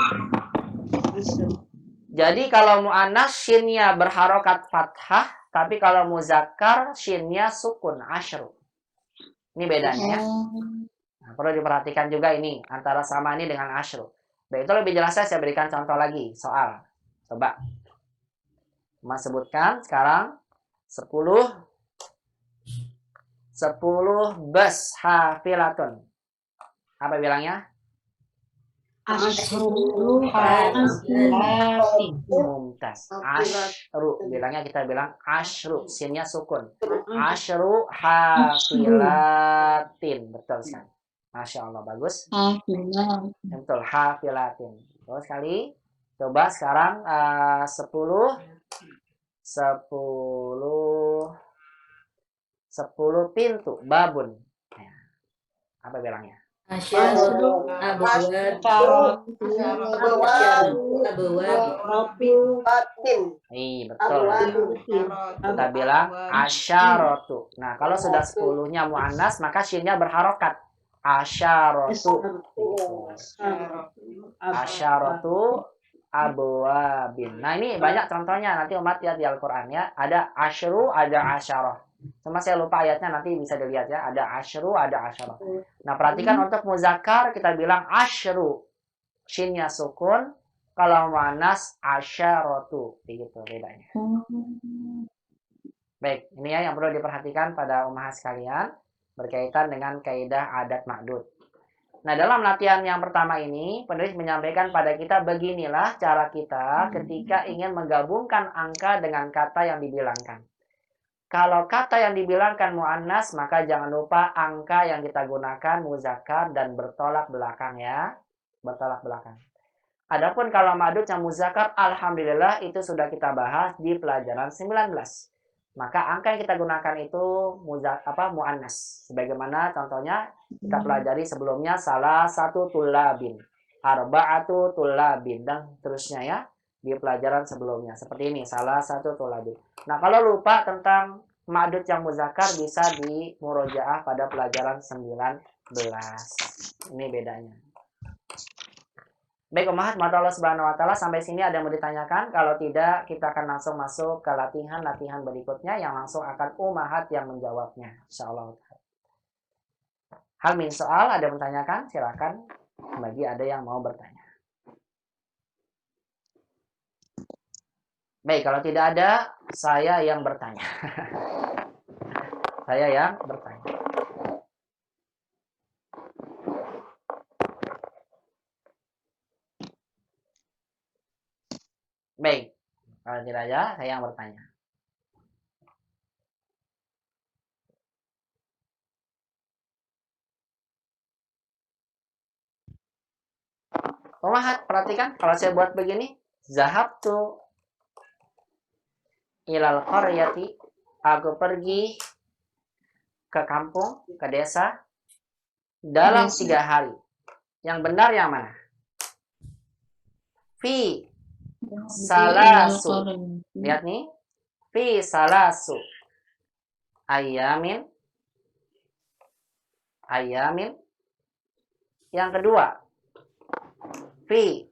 Jadi kalau muannas shinnya berharokat fathah, tapi kalau muzakkar shinnya sukun asyru. Ini bedanya ya. Nah, perlu diperhatikan juga ini antara samani dengan asyru. Baik, itu lebih jelasnya saya berikan contoh lagi soal. Coba. Mas sebutkan sekarang 10 bus hafilatun. Apa bilangnya? Asyru Mumtaz. Asyru bilangnya kita bilang asyru, sinnya sukun. Asyru hafilatin. Betul sekali. Masya Allah, bagus. Betul, hafilatin. Terus sekali. Coba sekarang 10 pintu babun. Apa bilangnya? Asyaratu abwab. Asyaratu abwab. Betul. Kita bilang asyaratu. Nah, kalau sudah 10-nya muannas, maka shinnya berharokat. Asyaratu. Asyaratu abwabin. Nah, ini banyak contohnya. Nanti umat lihat di Al-Quran ya. Ada asyru, ada asyarah. Cuma saya lupa ayatnya, nanti bisa dilihat ya. Ada asyru, ada asyarah. Nah, perhatikan untuk muzakkar kita bilang asyru. Shinnya sukun. Kalau muannas asyaratu. Begitu bedanya. Baik, ini ya yang perlu diperhatikan pada ummahat sekalian berkaitan dengan kaidah adat ma'dud. Nah, dalam latihan yang pertama ini, penulis menyampaikan pada kita beginilah cara kita ketika ingin menggabungkan angka dengan kata yang dibilangkan. Kalau kata yang dibilangkan mu'annas, maka jangan lupa angka yang kita gunakan muzakkar dan bertolak belakang ya. Bertolak belakang. Adapun kalau ma'dud yang muzakkar, alhamdulillah itu sudah kita bahas di pelajaran 19. Maka angka yang kita gunakan itu mu'annas. Sebagaimana contohnya kita pelajari sebelumnya salah satu tulabin, arba'atu tulabin, dan terusnya ya di pelajaran sebelumnya. Seperti ini, salah satu tulabin. Nah, kalau lupa tentang ma'dud yang muzakkar bisa di murojaah pada pelajaran 19. Ini bedanya. Baik, ummahat Allah Subhanahu wa taala, sampai sini ada yang mau ditanyakan? Kalau tidak, kita akan langsung masuk ke latihan berikutnya yang langsung akan ummahat yang menjawabnya, insyaallah. Hal min soal, ada yang bertanyakan? Silakan bagi ada yang mau bertanya. Baik, kalau tidak ada, saya yang bertanya. Saya yang bertanya. Baik, kalau tidak ada, saya yang bertanya. Ummahat, perhatikan kalau saya buat begini, zahabtu ilal qaryati, aku pergi ke kampung, ke desa dalam 3 hari. Yang benar yang mana? Fi salasu. Lihat nih. Fi salasu ayamin. Yang kedua, fi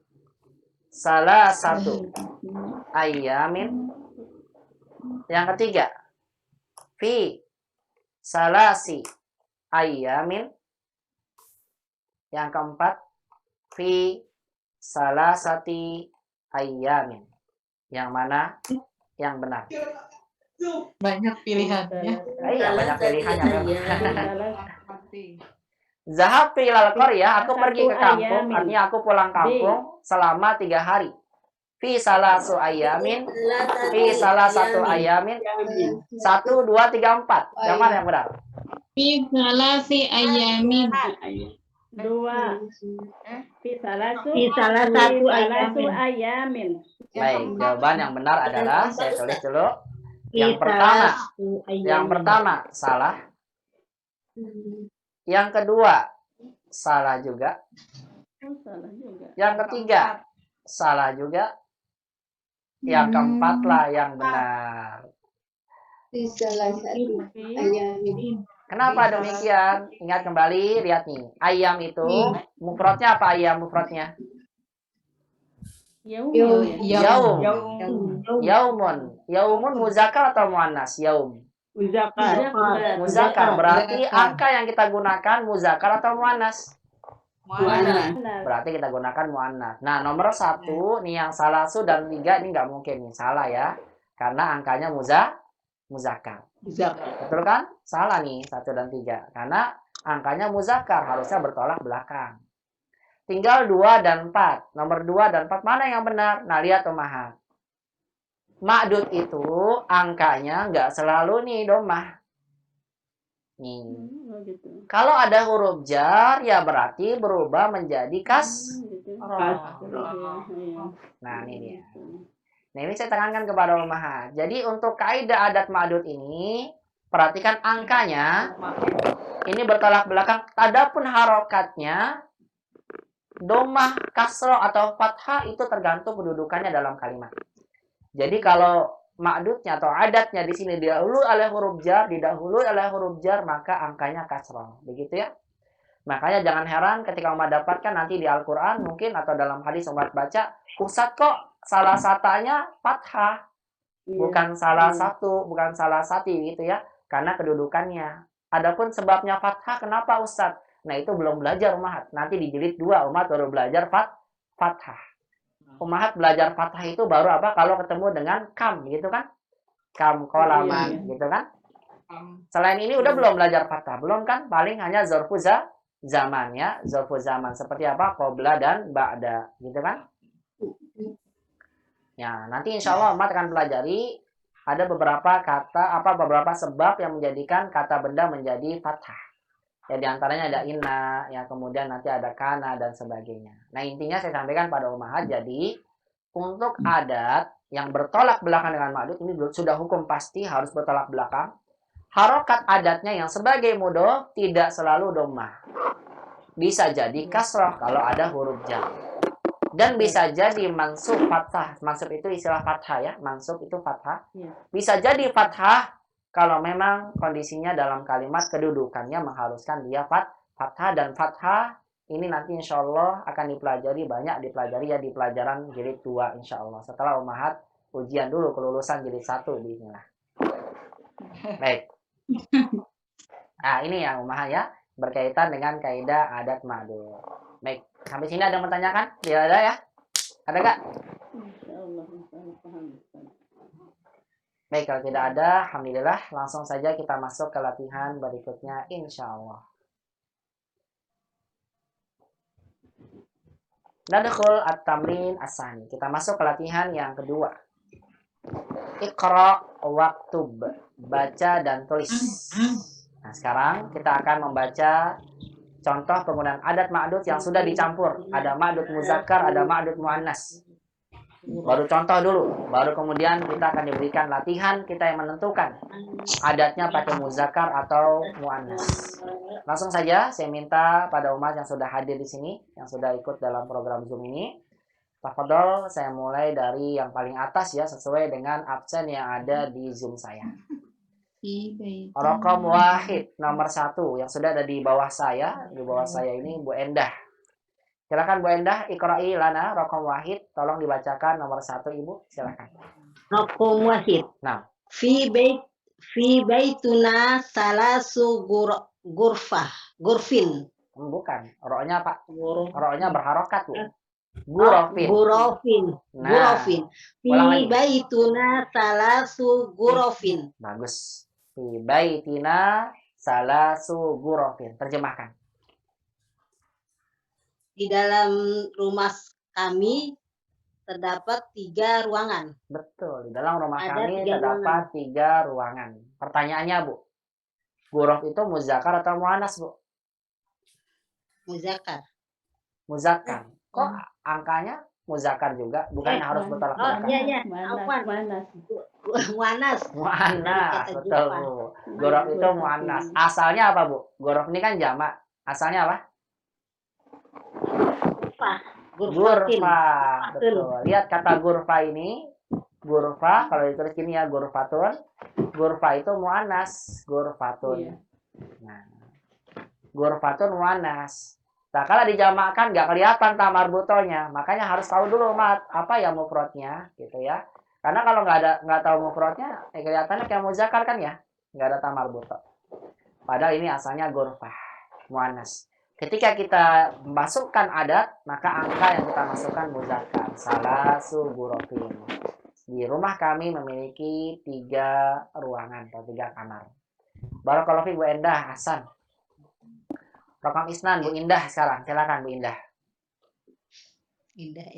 salasatu ayamin. Yang ketiga, fi salasi ayamin. Yang keempat, fi salasati ayamin. Yang mana yang benar? Banyak pilihannya. Iya, banyak pilihannya memang. Zahab ilal qaryah, aku pergi ke kampung, artinya aku pulang kampung selama 3 hari. Fi salasu ayamin, fi salah satu ayamin. 1, 2, 3, 4. Yang mana yang benar? Fi salasi ayamin. 2. Fi salatu ayamin. Baik, jawaban yang benar adalah, saya tulis dulu. Yang pertama salah. Yang kedua salah juga. Yang ketiga salah juga. Yang keempat lah yang benar. Salah satu ayamin. Kenapa demikian? Ingat kembali, lihat nih. Ayam itu mufradnya apa? Ayam mufradnya? Yaum. Yaumun muzakkar atau muannas? Yaum. Muzakkar. Berarti angka yang kita gunakan muzakkar atau muannas? Berarti kita gunakan muannas. Nah, nomor 1 nih yang salasu dan 3 ini nggak mungkin nih, salah ya. Karena angkanya muzakkar. Betul kan? Salah nih 1 dan 3. Karena angkanya muzakkar, harusnya bertolak belakang. Tinggal 2 dan 4. Nomor 2 dan 4 mana yang benar? Nah, lihat ummahat. Ma'dud itu angkanya nggak selalu nih domah. Nih. Kalau ada huruf jar, ya berarti berubah menjadi Nah, ini dia. Nah, ini saya tekankan kepada ummahat. Jadi untuk kaidah adat ma'dud ini, perhatikan angkanya, ini bertolak belakang. Adapun harokatnya, domah, kasroh, atau fathah itu tergantung kedudukannya dalam kalimat. Jadi kalau ma'dudnya atau adatnya di sini didahului oleh huruf jar, maka angkanya kasroh. Begitu ya. Makanya jangan heran ketika umat dapatkan nanti di Al-Quran mungkin atau dalam hadis umat baca, Ustaz kok salah satanya fathah, bukan salah satu, bukan salah satu gitu ya, karena kedudukannya. Adapun sebabnya fathah kenapa Ustaz? Nah itu belum belajar umat. Nanti di jilid 2 umat baru belajar fathah. Umat belajar fathah itu baru apa? Kalau ketemu dengan kam gitu kan? Kam kolaman gitu kan? Selain ini udah belum belajar fathah, belum kan? Paling hanya zarfu zaman ya, zarfu zaman seperti apa? Qobla dan ba'da gitu kan? Ya, nanti insya Allah umat akan pelajari ada beberapa kata, beberapa sebab yang menjadikan kata benda menjadi fathah. Ya, diantaranya ada inna, ya kemudian nanti ada kana dan sebagainya. Nah, intinya saya sampaikan pada ummahat, jadi untuk adat yang bertolak belakang dengan ma'dud ini sudah hukum pasti harus bertolak belakang. Harokat adatnya yang sebagai mudhof tidak selalu dhammah. Bisa jadi kasrah kalau ada huruf jar. Dan bisa jadi mansub fathah. Mansub itu istilah fathah ya. Mansub itu fathah. Bisa jadi fathah kalau memang kondisinya dalam kalimat kedudukannya mengharuskan dia fathah. Dan fathah ini nanti insya Allah akan dipelajari, banyak dipelajari ya di pelajaran jilid 2 insya Allah. Setelah ummahat ujian dulu kelulusan jilid 1 bismillah. Baik. Nah ini ya ummahat ya, berkaitan dengan kaidah adat ma'dud. Baik. Sampai sini ada yang bertanyakan? Tidak ada ya? Ada nggak? Baik, kalau tidak ada, alhamdulillah. Langsung saja kita masuk ke latihan berikutnya, insya Allah. Nadkhul at-tamrin as-sani. Kita masuk ke latihan yang kedua. Iqra waktub. Baca dan tulis. Nah, sekarang kita akan membaca contoh penggunaan adat ma'dud yang sudah dicampur. Ada ma'dud muzakkar, ada ma'dud muannas. Baru contoh dulu, baru kemudian kita akan diberikan latihan, kita yang menentukan adatnya pakai muzakkar atau muannas. Langsung saja saya minta pada umat yang sudah hadir di sini, yang sudah ikut dalam program Zoom ini, tafadhol saya mulai dari yang paling atas ya, sesuai dengan absen yang ada di Zoom saya. Rokam wahid nomor 1 yang sudah ada di bawah saya ini Bu Endah. Silakan Bu Endah, iqra'i lana rokam wahid, tolong dibacakan nomor 1 Ibu, silakan. Raqam wahid. Nah, Fi baituna salasu gurfin. bukan, roknya Pak. Roknya berharokat Bu. Gurofin. Gurofin. Fi baituna salasu gurofin. Bagus. Fi baitina salasu gurofin. Terjemahkan. Di dalam rumah kami terdapat 3 ruangan. Betul. Di dalam rumah Ada kami 3 terdapat 3 ruangan. Pertanyaannya Bu, gurof itu muzakkar atau muannas Bu? Muzakkar. Muzakkar. Kok angkanya muzakkar juga? Bukan harus bertolak belakang. Iya. Muannas. Muannas, betul Bu. Gurof itu muannas. Asalnya apa Bu? Gurof ini kan jamak. Asalnya apa? Gurfa. Betul. Lihat kata gurfa ini. Gurfa, kalau ditulis gini ya, gurfatun. Gurfa itu muannas. Gurfatun. Nah, gurfatun muannas. Nah, kalau dijamakkan nggak kelihatan tamar butonya, makanya harus tahu dulu mat apa ya mufradnya, gitu ya. Karena kalau nggak tahu mufradnya, kelihatannya kayak muzakkar kan ya, nggak ada tamar buto. Padahal ini asalnya gurfah, muannas. Ketika kita masukkan adat, maka angka yang kita masukkan muzakkar. Salasu gurofin. Di rumah kami memiliki 3 ruangan atau 3 kamar. Barakallahu fiik Bu Endah, Hasan. Rokam Isnan, Bu Indah sekarang. Silakan Bu Indah. Indah.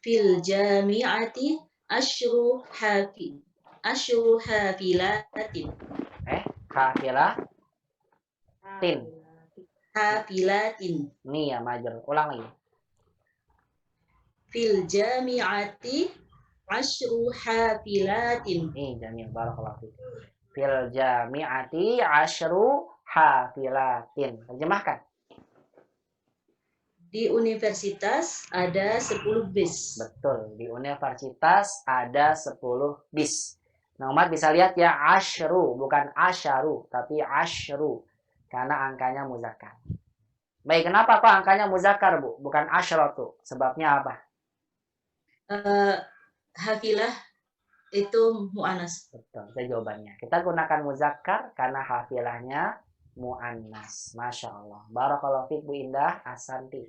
Fil jami'ati asyru hafilatin. Hafilatin. Nih ya majur. Ulang lagi. Fil jami'ati asyru hafilatin. Jamil, barakallahu fiik. Fil jami'ati asyru hafilatin. Terjemahkan. Di universitas ada 10 bis. Betul, di universitas ada 10 bis. Nah, umat bisa lihat ya, asyru, bukan asyaru, tapi asyru. Karena angkanya muzakkar. Baik, kenapa kok angkanya muzakkar, Bu? Bukan asyratu. Sebabnya apa? Hafilah itu mu'anas. Betul, itu jawabannya. Kita gunakan muzakkar karena hafilahnya mu'annas. Masya Allah. Barakallahu fiik Bu Indah, Asanti.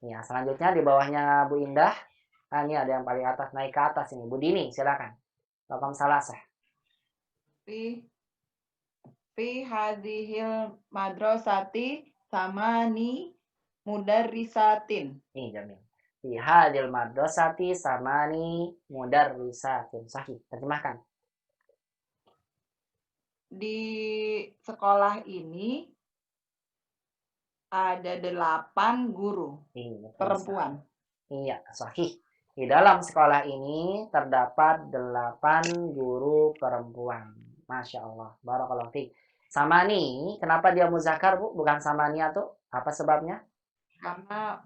Ya, selanjutnya di bawahnya Bu Indah. Ini ada yang paling atas, naik ke atas ini. Bu Dini, silakan. Raqam salasah. Fi hadhil madrasati samani mudarrisatin. Jamil. Fi hadil madrasati samani mudarrisatin. Sahih. Terjemahkan. Di sekolah ini ada 8 guru perempuan. Iya, sahih. Di dalam sekolah ini terdapat 8 guru perempuan. Masya Allah. Barakallahu fiik. Samani, kenapa dia muzakkar, Bu? Bukan samania tuh? Apa sebabnya? Karena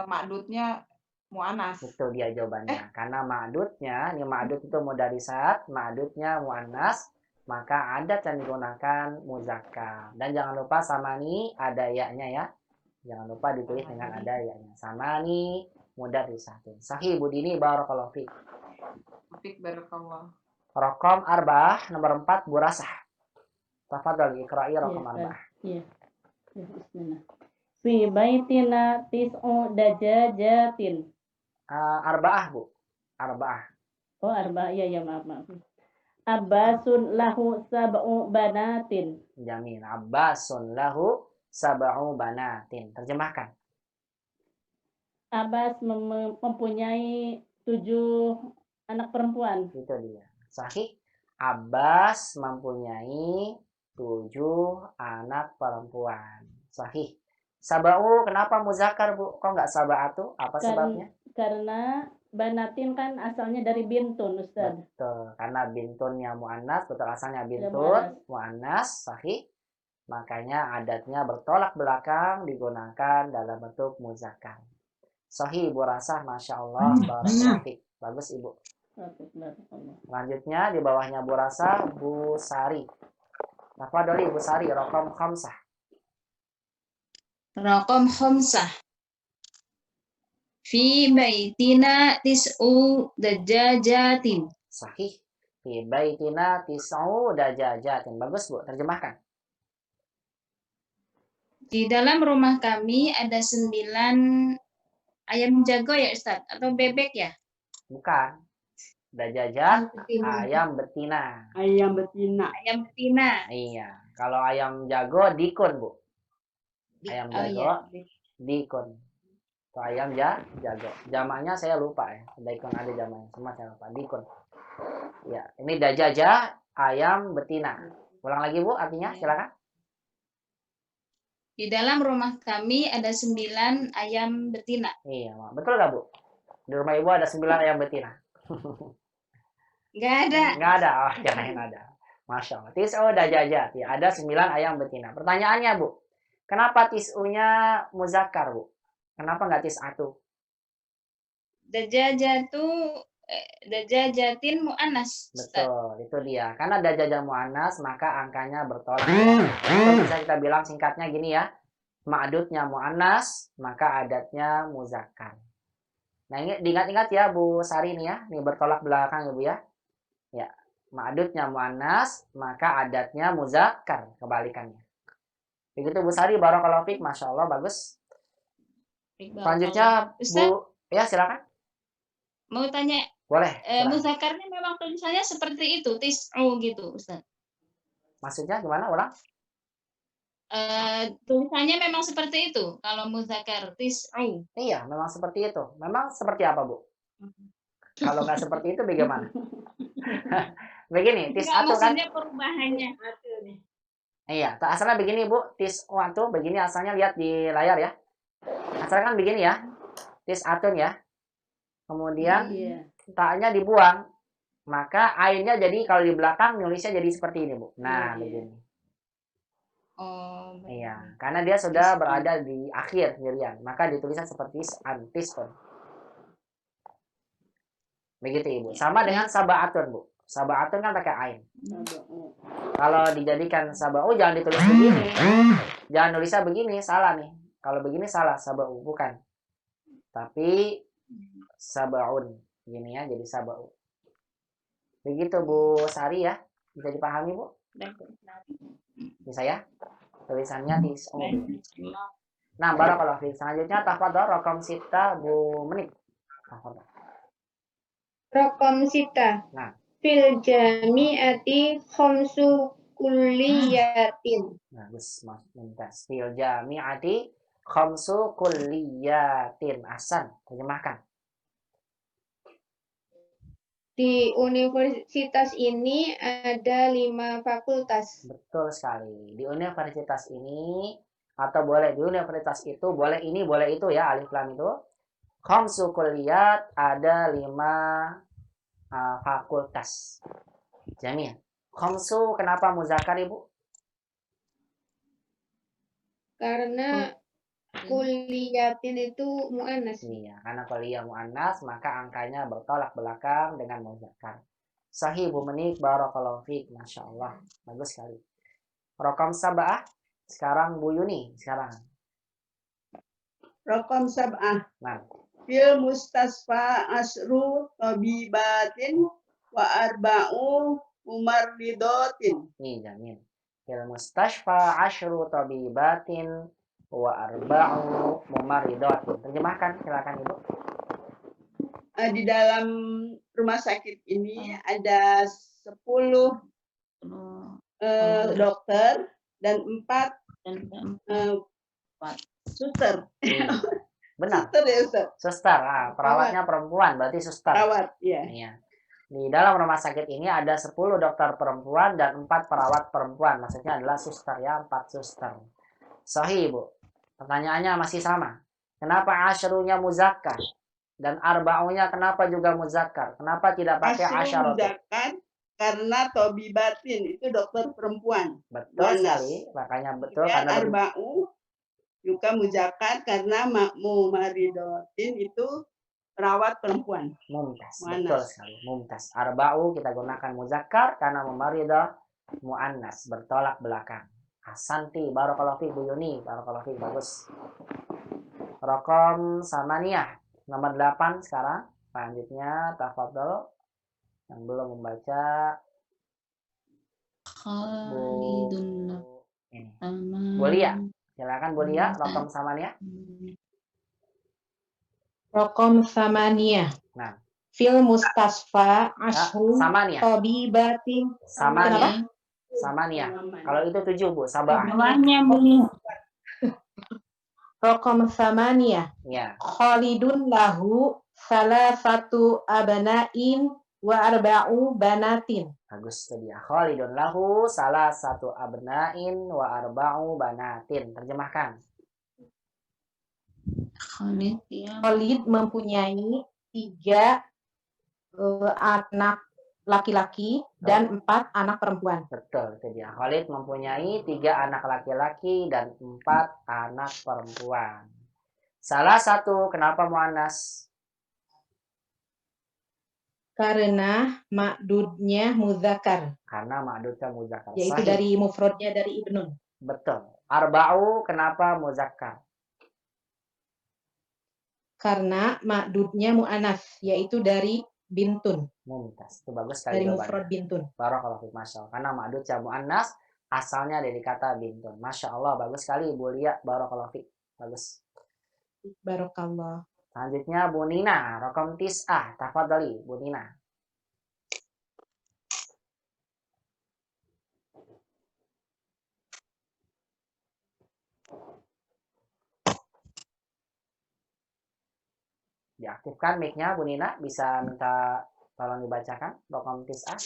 ma'dudnya mu'anas. Itu dia jawabannya. Karena ma'dudnya, ini ma'dud itu mudarisat, ma'dudnya mu'annas, maka adat yang digunakan muzakkar. Dan jangan lupa samani ada ya-nya ya. Jangan lupa ditulis dengan ada ya-nya. Samani mudarisatun. Sahih Bu Dini, barakallahu fiik. Fiik barakallah. Raqam arba'ah nomor 4 Bu Rasah. Tafadhal iqra'i raqam arba'ah. Iya. Bismillah. Fi baitina tis'u dajajatin. Arba'ah, Bu. Arba'ah. Oh, arba'ah. Ya, maaf. Abbasun lahu sab'u banatin. Jamil. Abbasun lahu sab'u banatin. Terjemahkan. Abbas mempunyai 7 anak perempuan. Itu dia. Sahih. Abbas mempunyai 7 anak perempuan. Sahih. Sab'u kenapa muzakkar, Bu? Kok nggak sab'atu? Apa sebabnya? Karena banatin kan asalnya dari bintun, Ustaz. Betul. Karena bintunnya mu'annas, betul asalnya bintun, mu'annas, sahih. Makanya adatnya bertolak belakang digunakan dalam bentuk muzakkar. Sahih Bu Rasah, Masya Allah. Bagus Ibu. Selanjutnya di bawahnya Bu Rasah, Bu Sari. Tafadhali Bu Sari, raqam khamsah. Raqam khamsah. Fi baitina tis'u dajajatin. Sahih. Fi baitina tis'u dajajatin. Bagus Bu, terjemahkan. Di dalam rumah kami ada 9 ayam jago ya Ustaz? Atau bebek ya? Bukan. Dajajat, ayam betina. Ayam betina. Ayam betina. Iya. Kalau ayam jago, dikun Bu. Ayam jago, dikun. Itu ayam jago. Jamaknya saya lupa ya. Dikun ada jamaknya. Semua saya lupa. Dikun. Ya, ini dajaja, ayam betina. Ulang lagi Bu, artinya silakan. Di dalam rumah kami ada 9 ayam betina. Iya, betul nggak Bu? Di rumah Ibu ada 9 ayam betina. Nggak ada. Nggak ada, oh jangan ada. Masya Allah. Tis'u dajajat. Ya, ada 9 ayam betina. Pertanyaannya Bu, kenapa tis'unya muzakkar Bu? Kenapa nggak tis'atu? Dajajatin mu'anas. Betul, itu dia. Karena dajaja mu'anas, maka angkanya bertolak. Atau bisa kita bilang singkatnya gini ya. Ma'dudnya mu'anas, maka adatnya muzakkar. Nah, ini diingat-ingat ya Bu Sari nih ya. Ini bertolak belakang ya Bu ya. Ya, ma'dudnya mu'anas, maka adatnya muzakkar, kebalikannya. Begitu Bu Sari, barakallahu fiik, Masya Allah, bagus. Selanjutnya Bu, ya silakan. Mau tanya, boleh. Muzakkarnya memang tulisannya seperti itu, tis'u gitu, Ustaz. Maksudnya gimana, ulang? Tulisannya memang seperti itu, kalau muzakkar, tis'u. Iya, memang seperti itu. Memang seperti apa, Bu? Kalau nggak seperti itu, bagaimana? Begini, tis'atu kan? Maksudnya perubahannya. Iya, asalnya begini, Bu. Tis'atu, begini asalnya, lihat di layar ya. Asalnya kan begini ya. Tis'atun ya. kemudian Iya. taknya dibuang, maka ainnya jadi kalau di belakang nulisnya jadi seperti ini, Bu. Nah, Iya. begini. Oh, Iya, karena dia sudah berada di akhir sendirian, maka ditulisnya seperti antispon. Begitu, Ibu. Sama dengan sabaatun, Bu. Sabaatun kan pakai ain. Kalau dijadikan sabau jangan ditulis begini. Jangan nulisnya begini, salah nih. Kalau begini salah, sabau bukan. Tapi sabaun. Gini ya, jadi sabau. Begitu, Bu Sari ya. Bisa dipahami, Bu? Bisa ya? Tulisannya Nah, barakallahu fiik. Selanjutnya tafadhol raqam sita Bu Menit. Tafadhol. Raqam sita. Nah. Fil jami'ati khamsu kulliyatin. Bagus, mumtaz. Fil jami'ati khamsu kulliyatin. Ahsan. Terjemahkan. Di universitas ini ada 5 fakultas. Betul sekali. Di universitas ini atau boleh di universitas itu, boleh ini, boleh itu ya, alif lam itu. Khamsu kulliyat, ada 5 fakultas. Jamil. Khamsu kenapa muzakkar, Ibu? Karena kulliyatin itu mu'annas. Iya, karena kuliah mu'annas maka angkanya bertolak belakang dengan muzakkar. Sahih, Bu Menik, barakallahu fiik, Masya Allah. Bagus sekali. Raqam sab'ah, sekarang Bu Yuni, sekarang. Raqam sab'ah. Nah, Fil mustasfa asru tabibatin wa arba'u mumarridatin. ini jamin. Fil mustashfa asyru tabibatin wa arba'u mumarridatin. Terjemahkan, silakan Ibu. Di dalam rumah sakit ini ada 10 dokter dan 4 suster. Benar. Suster ya, Ustaz? Suster, perawatnya perempuan, berarti suster. Perawat, ya. Iya. Di dalam rumah sakit ini ada 10 dokter perempuan dan 4 perawat perempuan. Maksudnya adalah suster ya, 4 suster. Sahih, Bu. Pertanyaannya masih sama. Kenapa asyrunya muzakkar? Dan arba'unya kenapa juga muzakkar? Kenapa tidak pakai Asyru asyaratu? muzakkar karena tobibatin itu dokter perempuan. Betul Muannas. sekali. Makanya betul Dan karena arba'u juga muzakkar karena mumaridotin itu perawat perempuan. mumtaz. Muannas. Betul sekali. Mumtaz. Arba'u kita gunakan muzakkar karena mumaridah muannas, bertolak belakang. Asanti, barakallahu fiik Bu Yuni, barakallahu fiik, bagus. Raqam samaniyah, nomor 8 sekarang. Selanjutnya tafadhol yang belum membaca Khalidun ini. Aman. Bolia, silakan Bolia, raqam samaniyah. Raqam samaniyah. Nah, Fil mustasfa asyru samaniyah. tabibatin. Samaniyah. Samaniyah. Kalau itu 7, Bu, sabah. Bawahnya Bu. Raqam samaniyah. Ya. Khalidun lahu salasatu abna'in wa arba'u banatin. Bagus tadi ya. Khalidun lahu salah satu abna'in wa arba'u banatin. Terjemahkan. Khalid ya. Khalid mempunyai 3 anak laki-laki dan 4 anak perempuan. Betul, itu dia. Khalid mempunyai 3 anak laki-laki dan 4 anak perempuan. Salah satu, kenapa muannas? Karena ma'dudnya muzakkar, Karena ma'dudnya muzakkar. yaitu Sahih. dari mufradnya dari ibnun. Betul. Arba'u, kenapa muzakkar? Karena ma'dudnya mu'anas, yaitu dari bintun, Mumtaz. Itu bagus sekali dari jawabannya. mufrad bintun. Barakallahu fiik, Masya Allah. Karena ma'dud jamu annas asalnya dari kata bintun. Masya Allah, bagus sekali Bu Lia. Barakallahu fiik. Bagus. Barakallah. Selanjutnya Bu Nina, raqam tis'ah. Tafadhali Bu Nina. Diaktifkan mic-nya Bu Nina, bisa minta tolong dibacakan raqam tis'ah.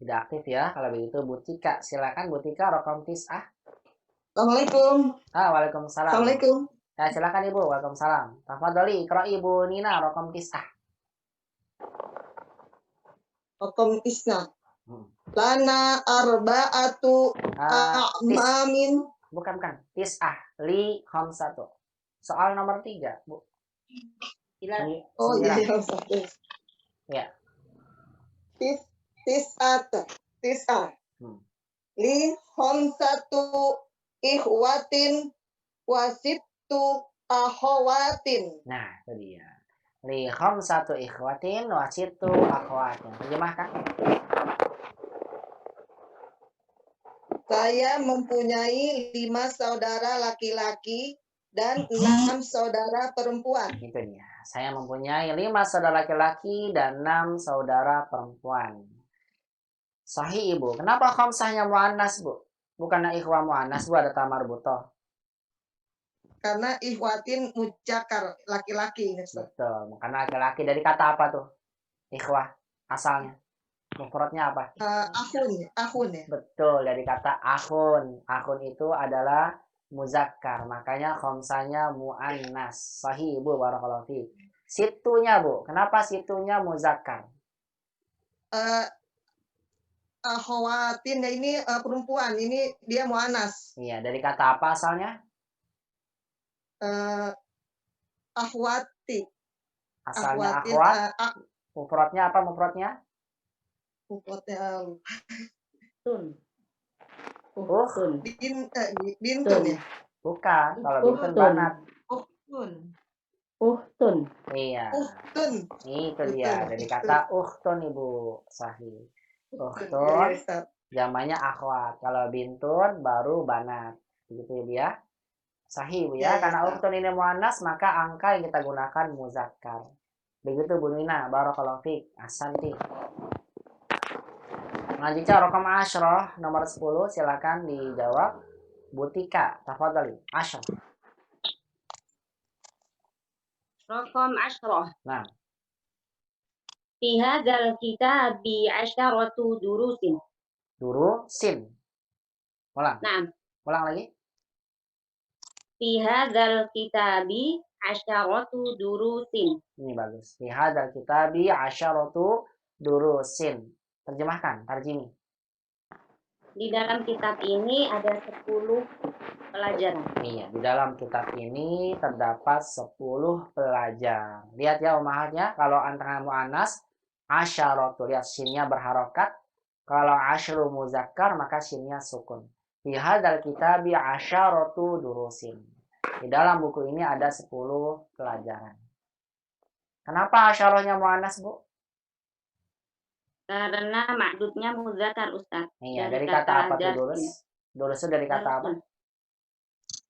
Tidak aktif ya. Kalau begitu Bu Tika, silakan Bu Tika raqam tis'ah. Assalamualaikum. Waalaikumsalam. Assalamualaikum. Ya, silakan Ibu. Waalaikumsalam. Tafadhali, iqra'i Ibu Nina raqam tis'ah. Raqam isna. Hmm. Lana arba'atu Tis, a'mamin. bukan. Tis'ah li khamsatu. Soal nomor 3, Bu. Oh iya, Sembilan. satu. Ya. Tis'ah. Hmm. Li khamsatu ikhwatin wasittu akhawatin. Nah, itu dia. Li khamsatu ikhwatin wa sittu akhwatin. Terjemahkan. Saya mempunyai 5 saudara laki-laki dan 6 saudara perempuan. Itu dia. Saya mempunyai 5 saudara laki-laki dan 6 saudara perempuan. Sahih, Ibu. Kenapa khamsahnya muannas, Bu? Bukannya ikhwah muannas, Bu, ada tamar butoh. Karena ikhwatin mujakar laki-laki. Betul. Karena laki-laki dari kata apa tuh? Ikhwah asalnya. Mufradnya apa? Akhun ya. Betul, dari kata akhun. Akhun itu adalah muzakkar, makanya khamsanya muannas. Sahih, Bu, barakallahu fiik. Situnya, Bu. Kenapa situnya muzakkar? Akhawatin ya, ini perempuan, ini dia muannas. Iya, dari kata apa asalnya? Akhwati. Asalnya Akhwatin, akhwat. Mufradnya apa mufradnya? Tun. Bintun ya. Bukan, kalau bintun Uhtun. banat. Uhtun. Iya. Uhtun. Itu dia, dari kata ukhtun, Ibu. Sahih. Ya, Ukhtun, Ustaz. jamanya akhwat. Kalau bintun baru banat. Begitu ya, Bu ya. Sahih, Bu ya. Ya, Karena Ustaz. ukhtun ini muannas, maka angka yang kita gunakan muzakkar. Begitu, Bu Nina. Barakallahu fiik. Ahsanti. Selanjutnya raqam 10 nomor 10, silakan dijawab. Bu Tika, tafadhali. 10. رقم 10 Nah, في هذا الكتاب 10 دروس. durusin. Ulang. نعم Ulang lagi. في هذا الكتاب 10 دروس. Ini bagus. Fi hadzal kitabi 10 durusin. Terjemahkan, tarjimi. Di dalam kitab ini ada 10 pelajaran. Iya, di dalam kitab ini terdapat 10 pelajaran. Lihat ya umahatnya, kalau antara muannas asyaratu, lihat sinnya berharokat. Kalau asyru muzakkar maka sinnya sukun. Fi hadzal kitabi 10 durusin. Di dalam buku ini ada 10 pelajaran. Kenapa asyarahnya muannas, Bu? Karena ma'dudnya muzakkar, Ustaz. Iya, dari kata apa tuh durus? Durus itu dari kata apa?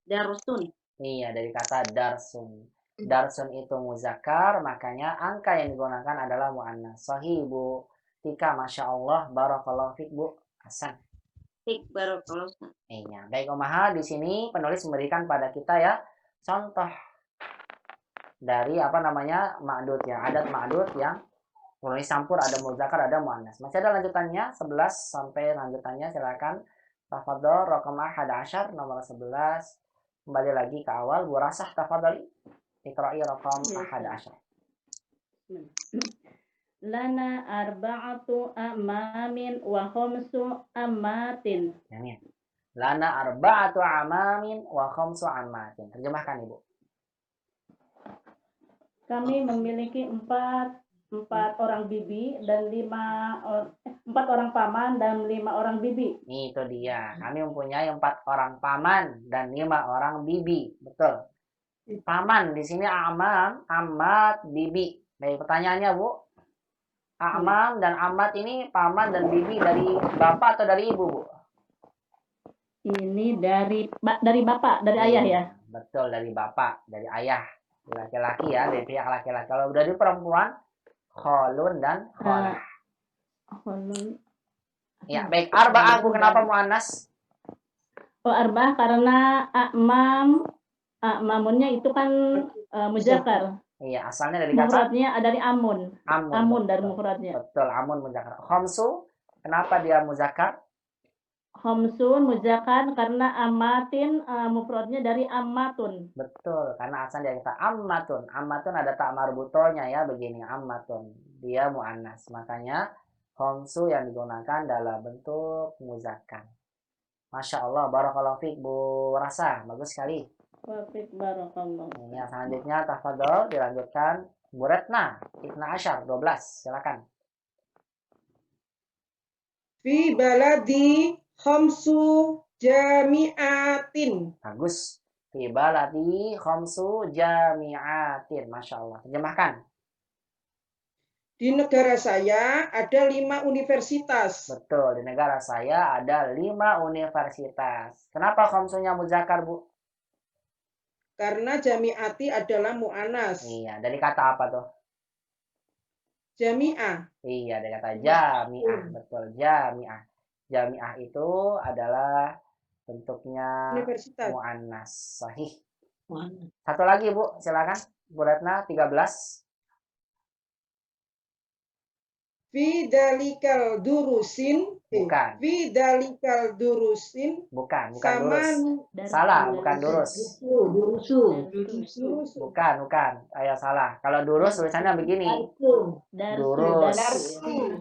Darusun. Iya, dari kata darsun. Darsun itu muzakkar, makanya angka yang digunakan adalah muannas. Sahih, Bu Tika, Masya Allah, barakallahu fiik, Bu. Hasan. Fik barakallahu, Ustaz. Iya, baik Umaha, di sini penulis memberikan pada kita ya contoh dari apa namanya ma'dud yang adat ma'dud yang penulis campur, ada muzakkar, ada muannas. Masih ada lanjutannya 11 sampai lanjutannya, silakan. Tafadhol raqam 11 nomor 11. Kembali lagi ke awal, Bu Rasah tafadhali. Iqra'i raqam 11. Lana arba'atu amamin wa khamsu ammatin. Ini. Lana arba'atu amamin wa khamsu ammatin. Terjemahkan, Ibu. Kami memiliki empat orang bibi dan 4 orang paman dan 5 orang bibi. Itu dia. Kami mempunyai 4 orang paman dan 5 orang bibi. Betul. Paman di sini amam, amat, bibi. Baik, pertanyaannya, Bu. Amam dan amat ini paman dan bibi dari bapak atau dari ibu, Bu? Ini dari bapak, dari ayah ya. Betul, dari bapak, dari ayah. Laki-laki ya, dari pihak laki-laki. Kalau dari perempuan, kholun dan kholah. Ya, baik. Arba'ah, Bu, kenapa muannas? Oh, arba'ah karena mamunnya itu kan muzakkar. Iya, asalnya dari kata Mufradnya dari amun. Amun dari betul. mufradnya. Betul, amun muzakkar. Khamsu Kenapa dia muzakkar? Khamsun muzakkar karena amatin mufradnya dari ammatun. Betul, karena asal dia kata ammatun. Ammatun ada tak marbutonya ya, begini ammatun. Dia muannas. Makanya khamsu yang digunakan dalam bentuk muzakkar. Masya Allah, barakallahu fiik Bu Rasa, bagus sekali. Wafik barakallah. Yang selanjutnya tafadhol dilanjutkan Bu Retna, Ibna Asyar 12, silakan. Fi baladi khamsu jami'atin. Bagus. Fi baladi khamsu jami'atin. Masya Allah. Terjemahkan. Di negara saya ada 5 universitas. Betul. Di negara saya ada 5 universitas. Kenapa khamsunya muzakkar, Bu? Karena jami'ati adalah mu'anas. Iya. Dari kata apa tuh? Jami'ah. Iya. Dari kata jami'ah. Betul. Jami'ah. Jami'ah itu adalah bentuknya Universitas. mu'annas. Sahih. Mu'annas. Satu lagi, Bu. Silakan. Bu Retna 13. Fi dalikal durusin. Bukan. Fi dalikal durusin. Bukan Sama durus. Salah, bukan durus. Durusu. Bukan. Ayo salah. Kalau durus tulisannya begini. Durus. Darsu.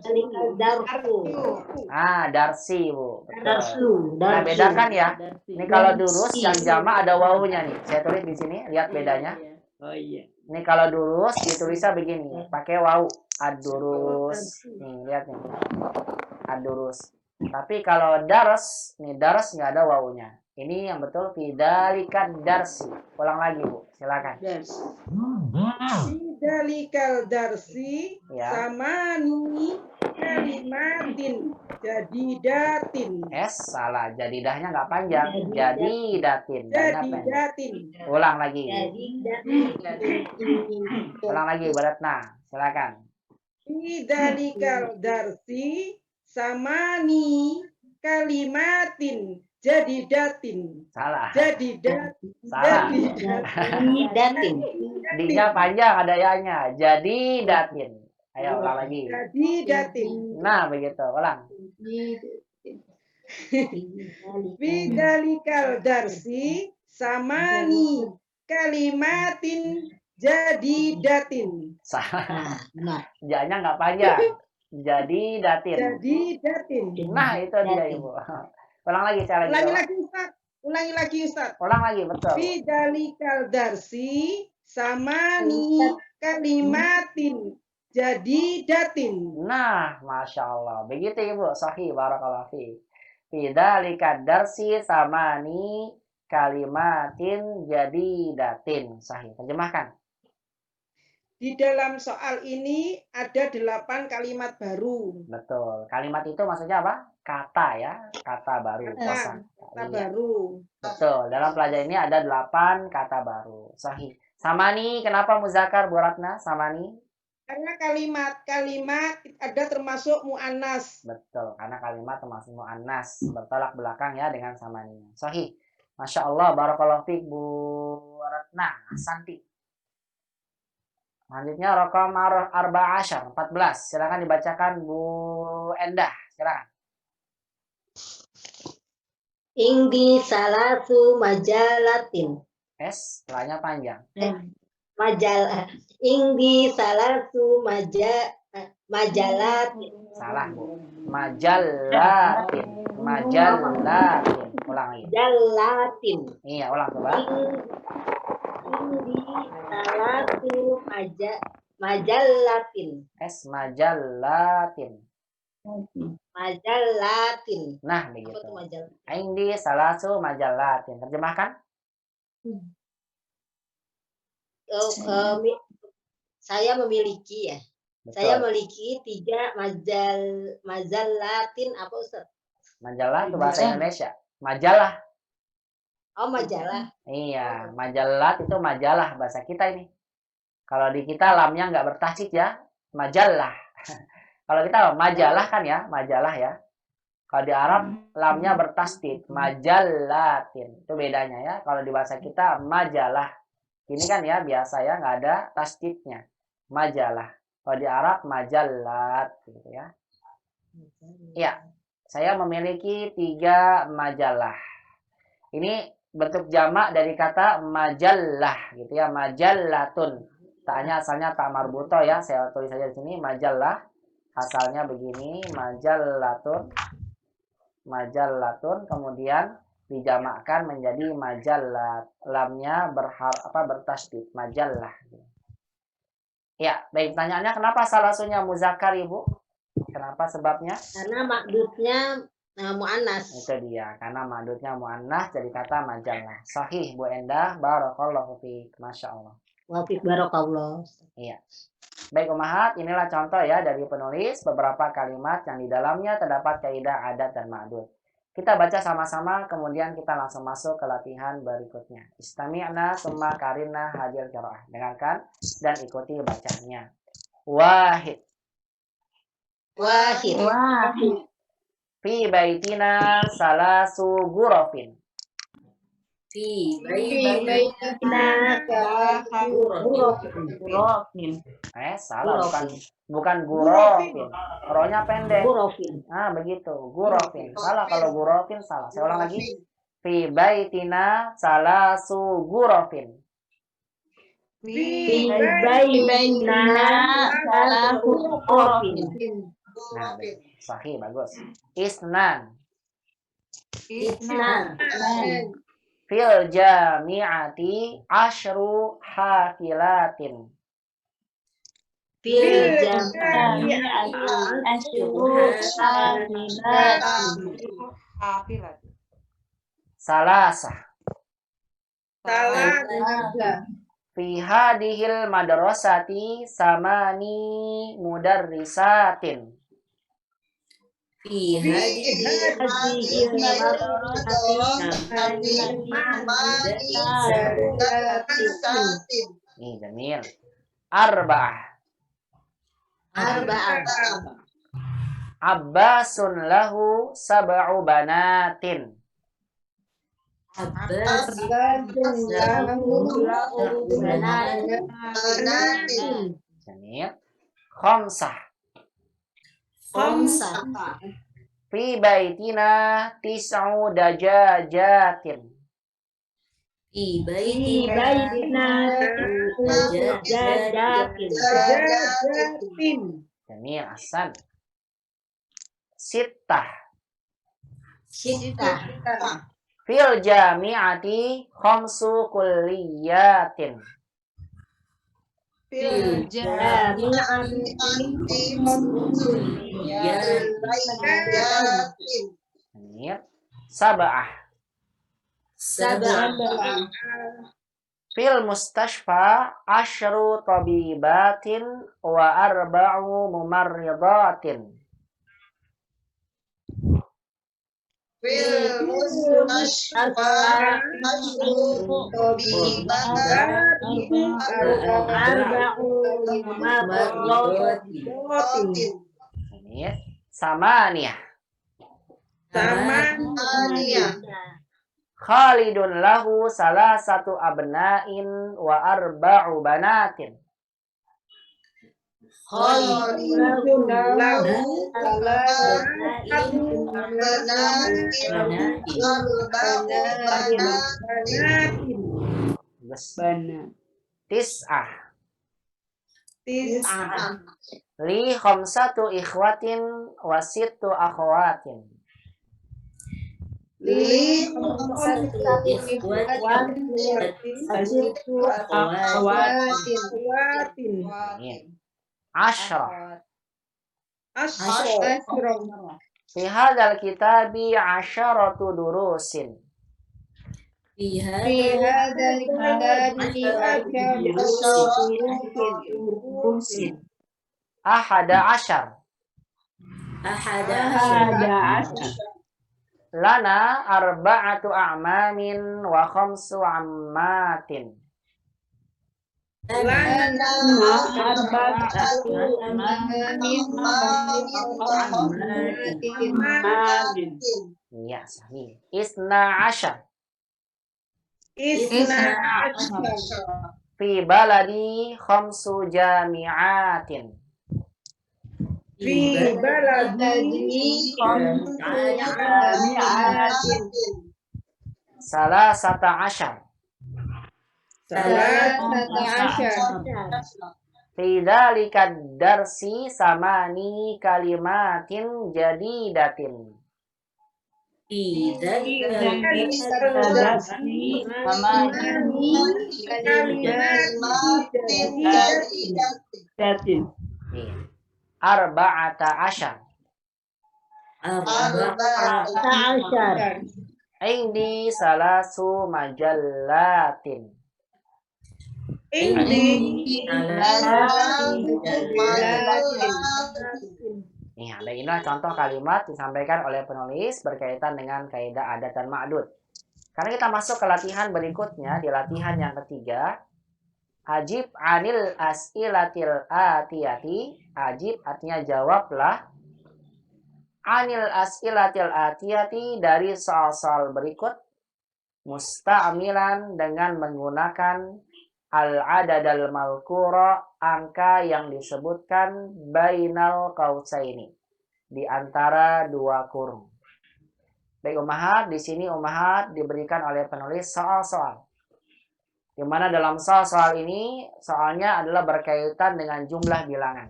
Ah, darsi, Bu. Betul. Darsu. Nah, bedakan ya. Ini kalau durus Darsi. yang jamak ada wawunya nih. Saya tulis di sini, lihat bedanya. Oh iya. Ini kalau durus ditulisnya begini, pakai wawu. Ad-durus. Nih, lihat nih. Ad-durus. Tapi kalau daras, nih daras nggak ada wawunya. Ini yang betul fidzalikan darsi. Ulang lagi, Bu. Silakan. fi dalikal darsi. Ya. Sama ni kalimatin jadidatin. Salah. Jadidahnya nggak panjang. Jadidatin. Dahnya pendek. Jadidatin. Ulang lagi. Jadi Ulang lagi, Bu Retna. Silakan. Fi dalikal darsi samani kalimatin jadidatin. Salah. Jadidatin. Salah. datin. D-nya panjang ada ya-nya. Jadidatin. Ayo ulang lagi. Jadidatin. Nah, begitu. Ulang. Fi dalikal darsi samani kalimatin jadidatin. Salah. Nah, benar. Ja-nya nggak panjang. Jadidatin. Jadidatin. Nah, itu dia, Ibu. Ulang lagi, saya lagi. Ulangi lagi Ustaz. Ulangi lagi Ustaz. Ulang lagi, betul. Fi dalikal darsi samani kalimatin jadidatin. Nah, Masya Allah. Begitu, Ibu. Sahih. Barakallahu fiik. Fidzalika darsi samani kalimatin jadidatin. Sahih. Terjemahkan. Di dalam soal ini ada 8 kalimat baru. Betul. Kalimat itu maksudnya apa? Kata ya. Kata baru. Kosa. Kata Iya. baru. Betul. Dalam pelajaran ini ada 8 kata baru. Sahih. Samani, kenapa muzakkar, Bu Ratna? Samani? Karena kalimat ada termasuk mu'annas. Betul. Karena kalimat termasuk mu'annas. Bertolak belakang ya dengan samani. Sahih. Masya Allah. Barakallahu fiik, Bu Ratna. Asanti. Selanjutnya raqam 14. Silakan dibacakan Bu Endah. Silakan. Indi salasu majalatin. Setelahnya panjang. Majalah. Indi salasu majalatin. Salah, Bu. Majallatin. Majallatin. Ulang lagi. Majalatin. Iya, ulang coba. Indi salasu majalatin. Majallatin. Majalatin. Nah, Apa begitu. tuh majalah? Indi salasu majallatin. Terjemahkan. Saya memiliki ya. Betul. Saya memiliki 3 majalatin apa Ustaz? Majalah itu bahasa Indonesia. Majalah. Oh, majalah. Iya, majalah itu majalah bahasa kita ini. Kalau di kita lamnya nggak bertasydid ya, majalah. Kalau kita majalah kan ya, majalah ya. Kalau di Arab lamnya bertasydid, majallatin. Itu bedanya ya. Kalau di bahasa kita majalah. Ini kan ya biasa ya, nggak ada tasydidnya. Majalah. Kalau di Arab majallat gitu ya. Ya, saya memiliki 3 majalah. Ini bentuk jamak dari kata majallah gitu ya, majallatun. Taknya asalnya tak marbuto ya, saya tulis saja di sini majallah. Asalnya begini, majallatun. Majallatun kemudian dijamakkan menjadi majallat. Lamnya bertasydid, majallah. Ya, baik, pertanyaannya kenapa salasunya muzakkar, Ibu? Kenapa sebabnya? Karena makdudnya mu'annas. Itu dia, karena madudnya mu'annas jadi kata majalah. Sahih Bu Endah, barakallahu fiik. Masya Allah. Wa fiik barakallah. Iya. Baik Ummahat, inilah contoh ya dari penulis beberapa kalimat yang di dalamnya terdapat kaidah adat dan ma'dud. Kita baca sama-sama, kemudian kita langsung masuk ke latihan berikutnya. Istami'na summa karinna hadil qiraah. Dengarkan dan ikuti bacanya. Wahid. Wahid. Fi baitina salasu ghurafin. Fi baitina ghurafin. Salah, bukan ghurafin. Ro-nya pendek. Ghurafin. Nah, begitu. Ghurafin. Salah kalau ghurafin salah. Saya ulang lagi. Fi baitina salasu ghurafin. Fi baitina salasu ghurafin. Nah, sahih, bagus. Isnan. Fil jami'ati asyru hafilatin. Fil jami'ati asyru hafilatin. Salasah. Salah. Fi hadihil madrasati samani mudarrisatin. Fi hadhil Nih, Jamil. Arba'ah. Abbasun lahu sab'u banatin. Jamil. Khamsah. Fi baitina tis'u dajajatin. Fi baitina dajajatin. Jamil, ahsan. Sittah. Fil jami'ati khamsu kulliyatin. Fil Jamil. Sab'ah. Fil mustashfa asyru tabibatin wa arba'u mumarridatin. Fil mustashfa asyru tabibatin. Jamil. Samaniyah. Khalidun lahu salasatu abna'in wa arba'u banatin. Khalidun lahu Tis'ah. Li khamsatu ikhwatin wa sittu akhwatin. Asyra. Fi hadzal kitabi asyaratu durusin. Fi hadzal kitabi Ahada asyar. Lana arba'atu a'mamin wa khamsu ammatin. Iya, sahih. Isna asyar. Fi baladi khamsu jami'atin. Fi baladi Salah sata asyar. Fi dzalika darsi samani kalimatin jadidatin. Fi dzalika kalimatin Iya. Arba'ata asyar. Ta'asyar. Indi salasu majallatin. indi Nih, ada inilah contoh kalimat disampaikan oleh penulis berkaitan dengan kaidah adat dan ma'dud. Karena kita masuk ke latihan berikutnya, di latihan yang ketiga, ajib anil as'ilatil atiyati. Ajib artinya jawablah. Anil as'ilatil atiyati, dari soal-soal berikut. Musta'milan, dengan menggunakan al-adad al-malkura, angka yang disebutkan bainal qausaini, di antara dua kurung. Baik ummahat, di sini ummahat diberikan oleh penulis soal-soal. Di mana dalam soal-soal ini, soalnya adalah berkaitan dengan jumlah bilangan.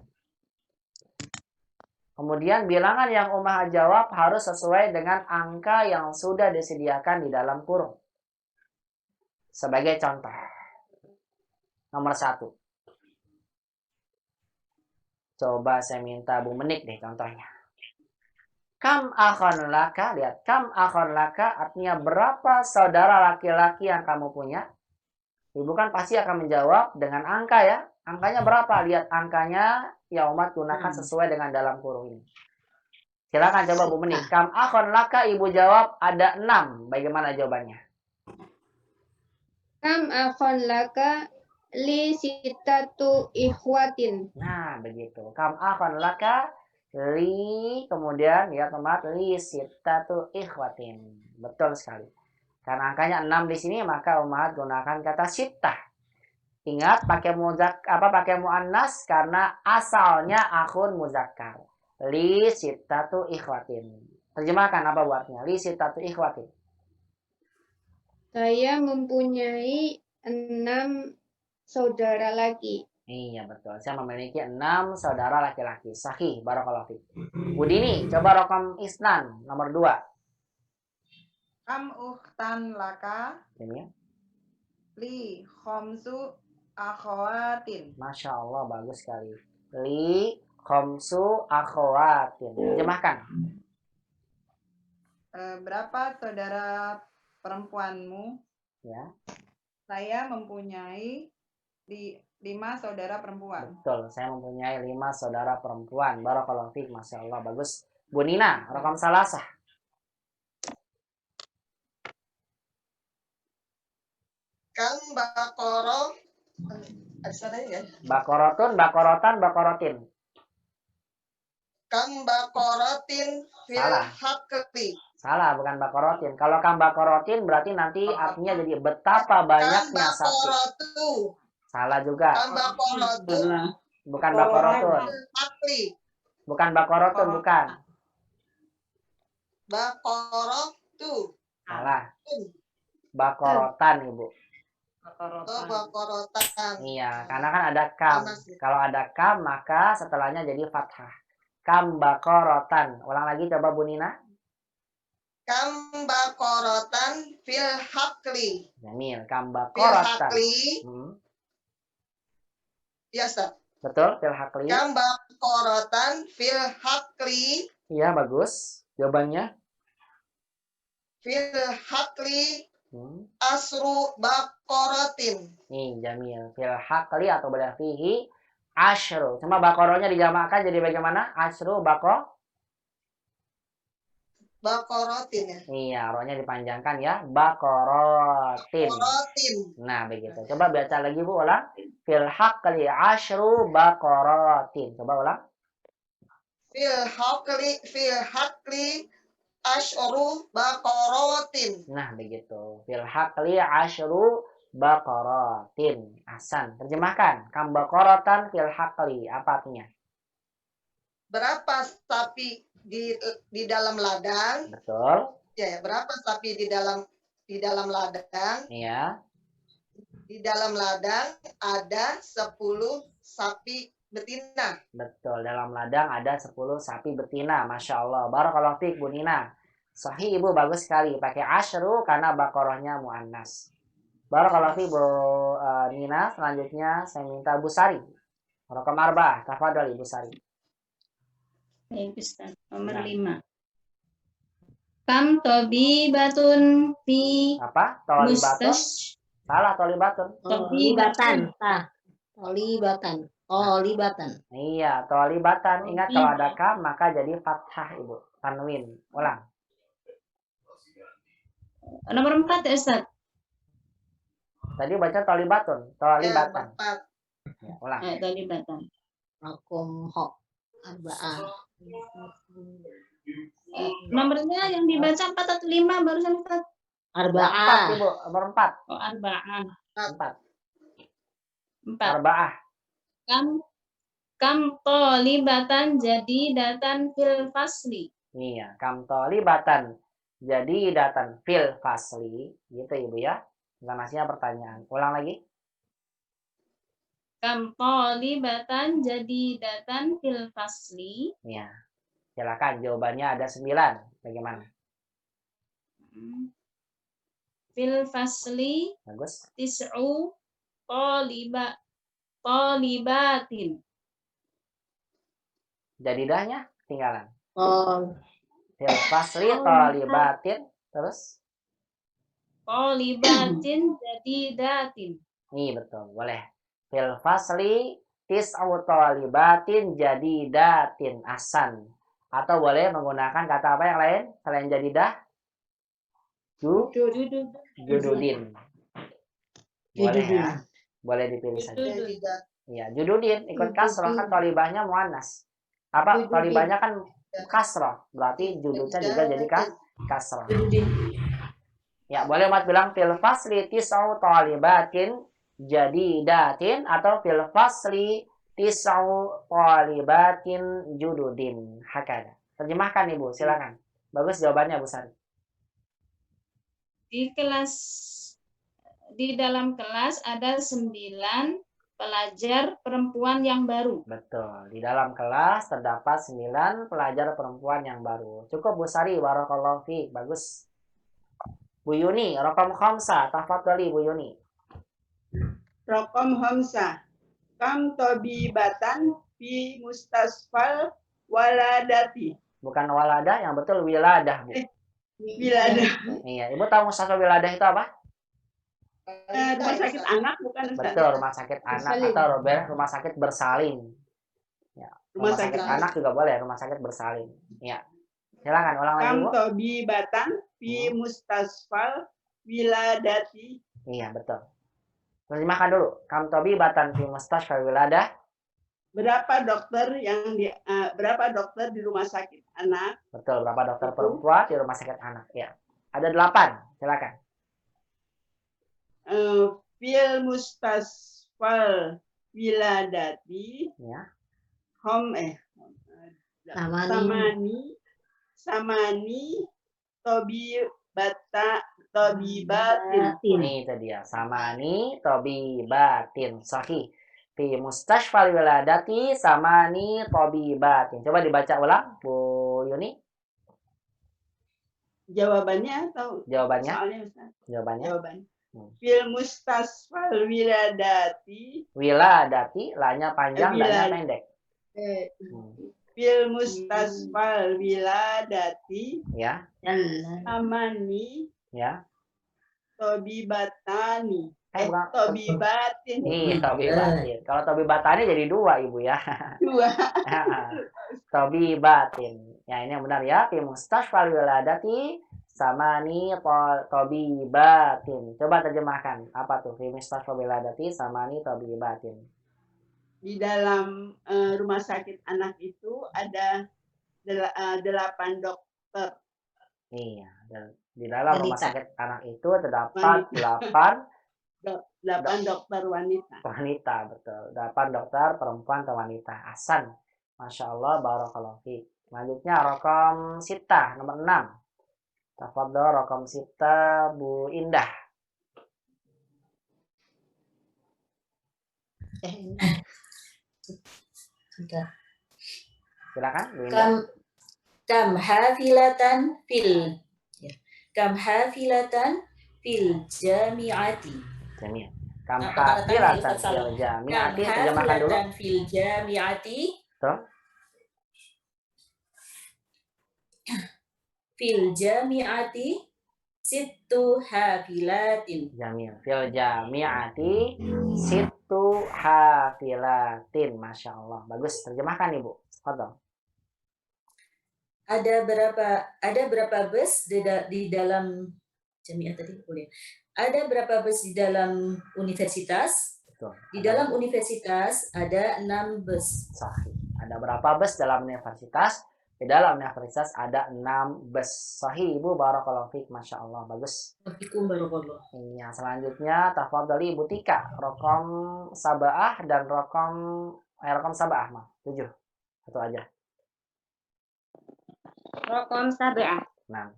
Kemudian bilangan yang ummahat jawab harus sesuai dengan angka yang sudah disediakan di dalam kurung. Sebagai contoh. Nomor 1. Coba saya minta Bu Menik deh contohnya. Kam akhon laka, lihat. Kam akhon laka artinya berapa saudara laki-laki yang kamu punya? Ibu kan pasti akan menjawab dengan angka ya. Angkanya berapa? Lihat angkanya, ya umat gunakan sesuai dengan dalam kurung ini. Silakan coba Bu Menik. Kam akhon laka, ibu jawab ada 6. Bagaimana jawabannya? Kam akhon laka li sitatu ikhwatin. Nah, begitu. Kam akhon laka li, kemudian ya teman, li sitatu ikhwatin. Betul sekali. Karena angkanya 6 di sini, maka umat gunakan kata sittah. Ingat pakai pakai muannas karena asalnya akhun muzakkar. Li sitatu ikhwatin. Terjemahkan apa buatnya? Li sitatu ikhwatin. Saya mempunyai 6 saudara laki. Iya betul. Saya memiliki 6 saudara laki-laki. Sahih. Barakallahu fiik. Bu Dini, coba rokam isnan nomor 2. Kam ukhtan laka Ini ya. li khomsu akhawatin. Masya Allah, bagus sekali. Li khomsu akhawatin. Terjemahkan. Berapa saudara perempuanmu? Ya. Saya mempunyai 5 saudara perempuan. Betul, saya mempunyai 5 saudara perempuan. Barakallahu fiik, Masya Allah, bagus. Bu Nina, rokam salasah. Kam bakoro ada ya? Bakorotun, bakorotan, bakorotin. Kam bakorotin fil Salah. hakli. Salah, bukan bakorotin. Kalau kam bakorotin berarti nanti artinya jadi betapa banyaknya sapi. Bakorotu. Salah juga. Kam bakorotu Bukan bakorotun. hakli. Bukan bakorotun, bukan. Bakorotu. Salah. Bakorotan, Ibu. Oh, bakorotan. Iya, karena kan ada kam. Kalau ada kam, maka setelahnya jadi fathah. Kam bakorotan. Ulang lagi coba Bu Nina. Kam bakorotan fil hakli. Jamil, kam Fil bakorotan. hakli. Ya, Ustaz. Betul, fil hakli. Kam bakorotan fil hakli. Iya, bagus. Jawabannya. Fil hakli asru bakorotin. Nih, jamil. Fil hakli atau bada fihi asyru. Cuma bakoronya dijamakkan jadi bagaimana? Asyru Bakorotin ya. Iya, rohnya dipanjangkan ya. Bakorotin. Bakorotin. Nah, begitu. Coba baca lagi Bu, ulang. Fil hakli asyru bakorotin. Coba ulang. Fil hakli asru bakorotin. Nah, begitu. Fil hakli asyru bakorotin. Ahsan. Terjemahkan. Kam bakorotan fil hakli. Apa artinya? berapa sapi di dalam ladang? Betul. Ya, berapa sapi di dalam ladang? Iya. Di dalam ladang ada 10 sapi betina. Betul. Dalam ladang ada 10 sapi betina. Masya Allah. Barakallahu fiik Bu Nina. Sahih Ibu, bagus sekali. Pakai asyru karena bakorohnya muannas. Barakallahu fiik Bu Nina. Selanjutnya saya minta Bu Sari. Rokam arba'ah. Tafadhol Ibu Sari. Baik, Ustaz. Nah. Nomor 5. Kam tobibatun fi Apa? Tolibatun? mustash Salah, tolibatun. Tolibatan. Tolibatan. Tolibatan. Iya, tolibatan. Ingat kalau ada kam maka jadi fathah Ibu. Tanwin. Ulang. Nomor 4 ya Ustaz. Tadi baca tolibatun. Tolibatan. Ya, Ya, ulang. Tolibatan. Rokom ho. Arba'ah. Nomornya yang dibaca 4 atau 5 barusan Ustaz? 4 Arba'ah. Ibu. Nomor 4. Oh, arba'ah. 4. 4. Arba'ah. Kam tolibatan jadi datan fil fasli. Iya, kam tolibatan. Jadi datan fil fasli. Gitu Ibu ya. Intonasinya pertanyaan. Ulang lagi. Kam tolibatan jadi datan fil fasli. Iya. Silakan, jawabannya ada 9. Bagaimana? Fil fasli Bagus. tis'u tolibatin. Jadi dahnya tinggalan. Tol. Fil fasli tolibatin. Terus? Tolibatin jadi datin. Nih betul, boleh. Fil fasli tis'u tolibatin jadi datin asan. Atau boleh menggunakan kata apa yang lain selain jadi dah? Jududin. Boleh ya. Boleh dipilih saja. Iya, jududin ikut kasroh kan tolibahnya muannas. Apa? Tolibahnya kan kasroh. Berarti judulnya juga jadi kasroh. Ya, boleh Mat bilang fil fasli tis'u tolibatin jadi datin atau fil fasli tis'u tolibatin jududin. Hakada. Terjemahkan Ibu, silakan. Bagus jawabannya Bu Sari. Di dalam kelas ada 9 pelajar perempuan yang baru. Betul. Di dalam kelas terdapat 9 pelajar perempuan yang baru. Cukup Bu Sari, barakallahu fiik. Bagus. Bu Yuni, raqam khamsah. Tafadhali Bu Yuni. Rokom Hamzah. Kam tobibatan fi mustasfal waladati. Bukan waladah, yang betul wiladah, Bu. Wiladah. Iya, Ibu tahu mustasfal wiladah itu apa? Rumah sakit anak bukan Ustaz? Betul, rumah sakit anak atau rumah sakit bersalin. Ya, rumah sakit anak juga boleh, rumah sakit bersalin. Ya. Silakan ulang lagi, Kam Bu. tobibatan fi mustasfal wiladati. Iya, betul. Terjemahkan dulu. Kam tobibatan fi mustasfal wiladah. Berapa dokter di rumah sakit anak? Betul, berapa dokter perempuan di rumah sakit anak? Ya. Ada 8. Silakan. Fil mustasfal wiladati. Ya. Samani tobibatin. Ini itu dia. Samani tobibatin. Sahih. Fi mustashfal wiladati samani tobibatin. Coba dibaca ulang, Bu Yuni. Jawabannya atau Jawabannya? soalnya Ustaz? Jawabannya? Jawaban. Fil mustasfal wiladati. Wiladati, la-nya panjang, dan-nya pendek. Fil mustasfal wiladati. Ya. Amani. Ya. Tobibatani. Bukan. Tobibatin. Nih, tobibatin. Kalau tobibatani jadi 2, Ibu ya. 2. Tobibatin. Ya, ini yang benar ya. Fi mustashfal wiladati samani tobibatin. Coba terjemahkan. Apa tuh? Fi mustashfal wiladati samani tobibatin. Di dalam rumah sakit anak itu ada 8 dokter. Iya. Di dalam rumah sakit anak itu terdapat 8 dokter wanita. Wanita, betul. 8 dokter perempuan atau wanita. Hasan. Masya Allah, barakallahu fiik. Selanjutnya rokom sita, nomor 6. Tafadhol rokom sita, Bu Indah. Sudah. Silakan, Bu Indah. Kam hafilatan fil ya. Kam hafilatan fil jami'ati. Jami'. Kam Tanda tanya hafilatan Ustaz salah. fil Kam jami'ati, terjemahkan dulu. hafilatan fil jami'ati. Tuh. Fil jami'ati sittu hafilatin. Jamil. Fil jami'ati situ hafilatin. Masya Allah. Bagus. Terjemahkan Ibu. Tafadhol. Ada berapa bus di dalam jami'ah tadi boleh. Ada berapa bus di dalam universitas? Betul. Di dalam universitas ada 6 bus. Sahih. Ada berapa bus dalam universitas? Di dalam universitas ada 6 bus. Sahih Ibu, barakallahu fiik. Masya Allah, bagus. Wafikum barakallah. Iya, selanjutnya tafadhali Ibu Tika. Rokom sabaah dan rokom sabaah mah. 7. Satu aja. Rokom sab'ah. Nah,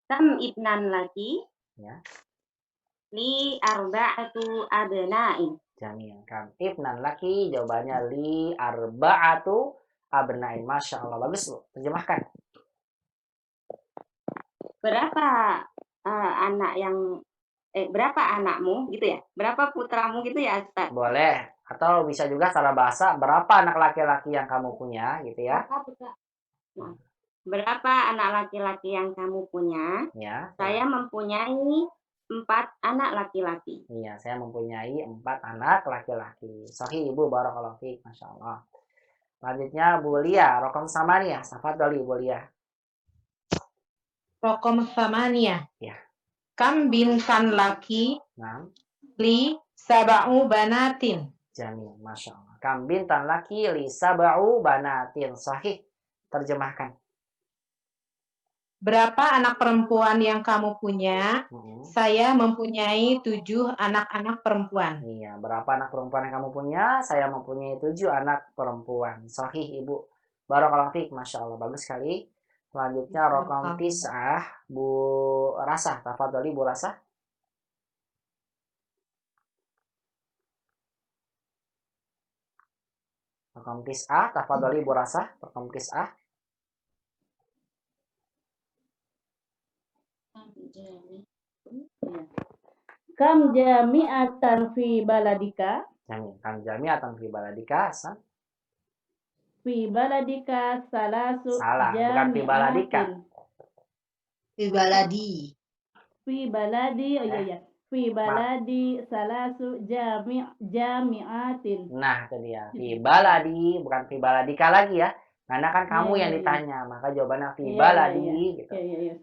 Kam ibnan laki ya. li arba'atu abna'in. Jamil. Kam ibnan laki, jawabannya li arba'atu abna'in. Masya Allah, bagus Bu. Terjemahkan. Berapa anak yang berapa anakmu gitu ya? Berapa putramu gitu ya, Ustaz? Boleh. Atau bisa juga secara bahasa, berapa anak laki-laki yang kamu punya gitu ya. Nah, berapa anak laki-laki yang kamu punya? Ya. Saya mempunyai 4 anak laki-laki. Iya, saya mempunyai 4 anak laki-laki. Sahih Ibu, barakallahu fiik. Masya Allah. Selanjutnya Bu Lia, rokom samaniyah. Tafadhali Bu Lia. Rokom samaniyah. Ya. Kam bintan laki Nah, li sab'u banatin. jamil. Masya Allah. Kam bintan laki li sab'u banatin. Sahih. Terjemahkan. Berapa anak perempuan yang kamu punya? Saya mempunyai 7 anak-anak perempuan. Iya, berapa anak perempuan yang kamu punya? Saya mempunyai 7 anak perempuan. Sahih Ibu. Barakallahu fiik. Masya Allah, bagus sekali. Selanjutnya rokom tis'ah, Bu Rasah. Tafadhali Bu Rasah. Rokom tis'ah, tafadhali Bu Rasah. Rokom tis'ah. Kam jami'atan fi baladika. Jamil. Kam jami'atan fi baladika. Hasan. Fi baladika salasu Salah, bukan fi baladika. Fi baladi. Fi baladi, oh iya ya. Fi baladi salasu jami'atin. Nah, itu dia. Fi baladi, bukan fi baladika lagi ya. Karena kan kamu yang ditanya, maka jawabannya fi baladi gitu.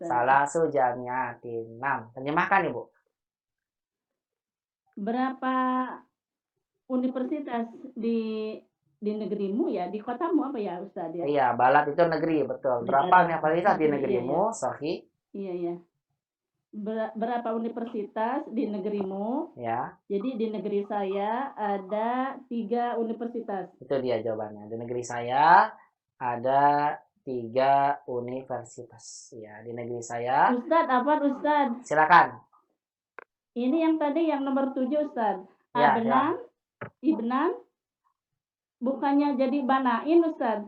Salasu jami'atin. 6. Terjemahkan Ibu. Berapa universitas di negerimu ya, di kotamu apa ya Ustaz ya? Iya, balad itu negeri, betul. Berapa universitas di negerimu? Sahih. Iya, iya. Berapa universitas di negerimu? Ya. Jadi di negeri saya ada 3 universitas. Itu dia jawabannya. Di negeri saya ada 3 universitas. Ya, di negeri saya. Ustaz, apa Ustaz? Silakan. Ini yang tadi yang nomor 7 Ustaz. Ya, Abnan, Ibnan, bukannya jadi Banain Ustaz.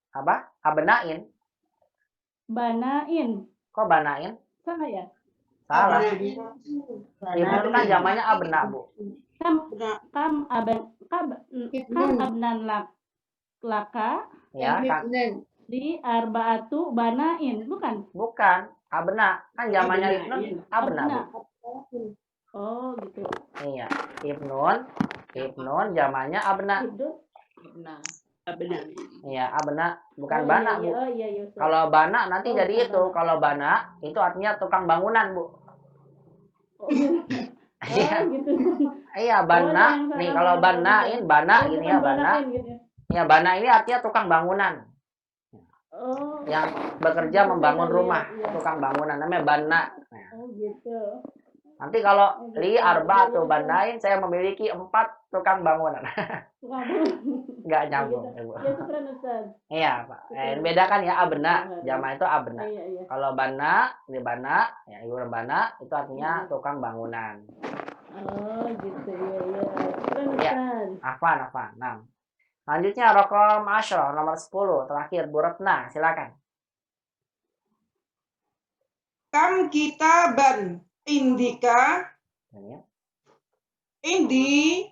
Apa? Abnain? Banain. Kok Banain? Salah ya? Salah. Ibnu kan zamannya abna, Bu. Kam abnan laka. Ya, kan. Di arbaatu banain, bukan? Bukan. Abna. Kan zamannya Ibnu abna, Bu. Oh, gitu. Iya. Ibnun zamannya abna. Iya, abna bukan bana, Bu. Kalau bana nanti jadi itu. Kalau bana itu artinya tukang bangunan, Bu. Iya. Iya, bana. Nih kalau banain, bana gini ya, bana. Ya, bana ini artinya tukang bangunan. Yang bekerja membangun rumah, tukang bangunan namanya bana. Oh, gitu. Nanti kalau li arba atau banain, saya memiliki 4 tukang bangunan. Nggak Ya, nyambung, gitu. Ibu. Ya, syukran Ustaz. Iya, Pak. Syukran. Bedakan ya abna, jamak itu abna. Iya, iya. Kalau bana, ini bana, ya ibu bana itu artinya tukang bangunan. Oh, gitu. Iya, iya. Syukran Ya. Ustaz. Afan. Nah. Selanjutnya rokom asyro nomor 10 terakhir Bu Retna, silakan. Kam kitaban indika Ya. indi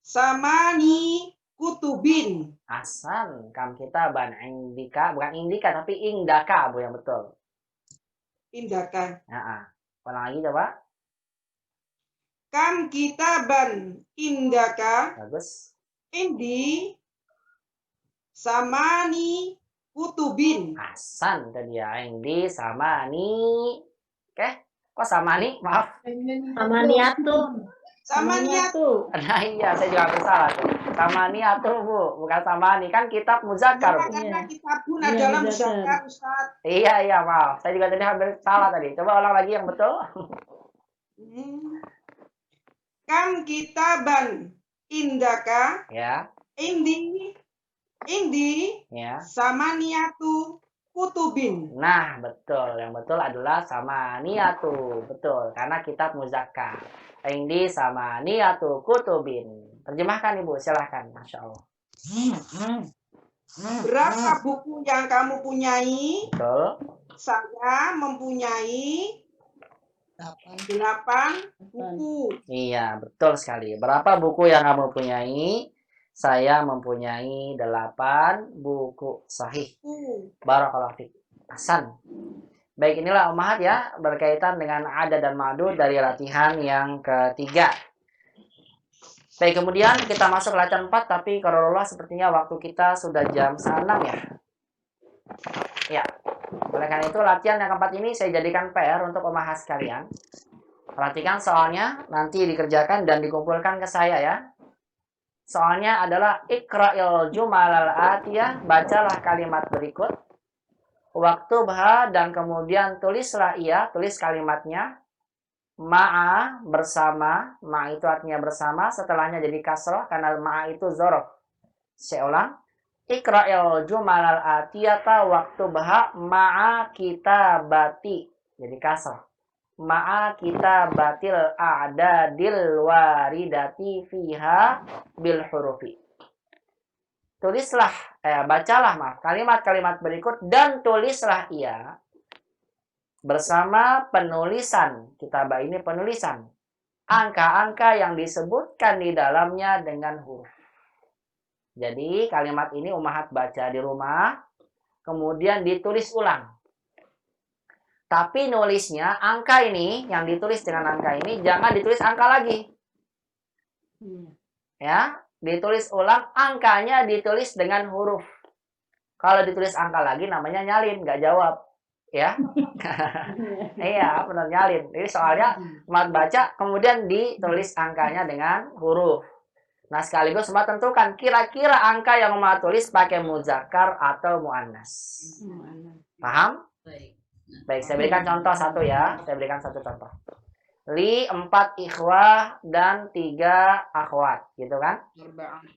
samani kutubin. Hasan, kam kita ban indika, bukan indika tapi indaka Bu yang betul. Indaka. Nah, ulang lagi coba. Kam kitaban indaka Bagus. indi samani kutubin. Hasan itu dia. Indi sama ni. Oke, kok sama ni? Maaf. Sama niatun. Sama niatu. Nah iya, saya juga hampir salah tuh. Sama niatu Bu, bukan sama ni. Kan kitab muzakkar Bu. Karena kitabun Iya, adalah muzakkar. muzakkar, Ustaz. Iya, maaf. Saya juga tadi hampir salah tadi. Coba ulang lagi yang betul. Kam kitaban indaka Ya, indi ya. sama niatu kutubin. Nah, betul. Yang betul adalah sama niatu. Betul, karena kitab muzakkar. Indi sama niatu kutubin. Terjemahkan Ibu, silahkan. Masya Allah. Berapa buku yang kamu punyai? Betul. Saya mempunyai 8 buku. Iya, betul sekali. Berapa buku yang kamu punyai? Saya mempunyai 8 buku sahih. Barakallahu fiik. Hasan. Baik, inilah ummahat ya, berkaitan dengan ada dan madu dari latihan yang ketiga. Baik, kemudian kita masuk ke latihan 4, tapi qadarullah sepertinya waktu kita sudah jam 6 ya. Ya, oleh karena itu latihan yang keempat ini saya jadikan PR untuk ummahat sekalian. Perhatikan soalnya, nanti dikerjakan dan dikumpulkan ke saya ya. Soalnya adalah ikra'il jumalal atiyah, bacalah kalimat berikut. Waktu bah dan kemudian tulislah ia, tulis kalimatnya. Ma'a, bersama. Ma itu artinya bersama, setelahnya jadi kasroh karena ma'a itu zorof. Saya ulang. Ikra'il jumalal atiyata waktu bah ma'a kitabati. Jadi kasroh. Ma'a kitabatil a'dadil waridati fiha bil hurufi. Tulislah, bacalah maaf, kalimat-kalimat berikut dan tulislah ia bersama penulisan. Kitabah ini penulisan. Angka-angka yang disebutkan di dalamnya dengan huruf. Jadi kalimat ini ummahat baca di rumah, kemudian ditulis ulang. Tapi nulisnya angka ini, yang ditulis dengan angka ini, jangan ditulis angka lagi. Ya, ditulis ulang, angkanya ditulis dengan huruf. Kalau ditulis angka lagi namanya nyalin, nggak jawab. Ya, iya benar nyalin. Jadi soalnya mat baca, kemudian ditulis angkanya dengan huruf. Nah sekaligus mat tentukan kira-kira angka yang mat tulis pakai muzakkar atau muannas. Paham? Baik, saya berikan contoh satu ya. Saya berikan satu contoh. Li 4 ikhwah dan 3 akhwat, gitu kan?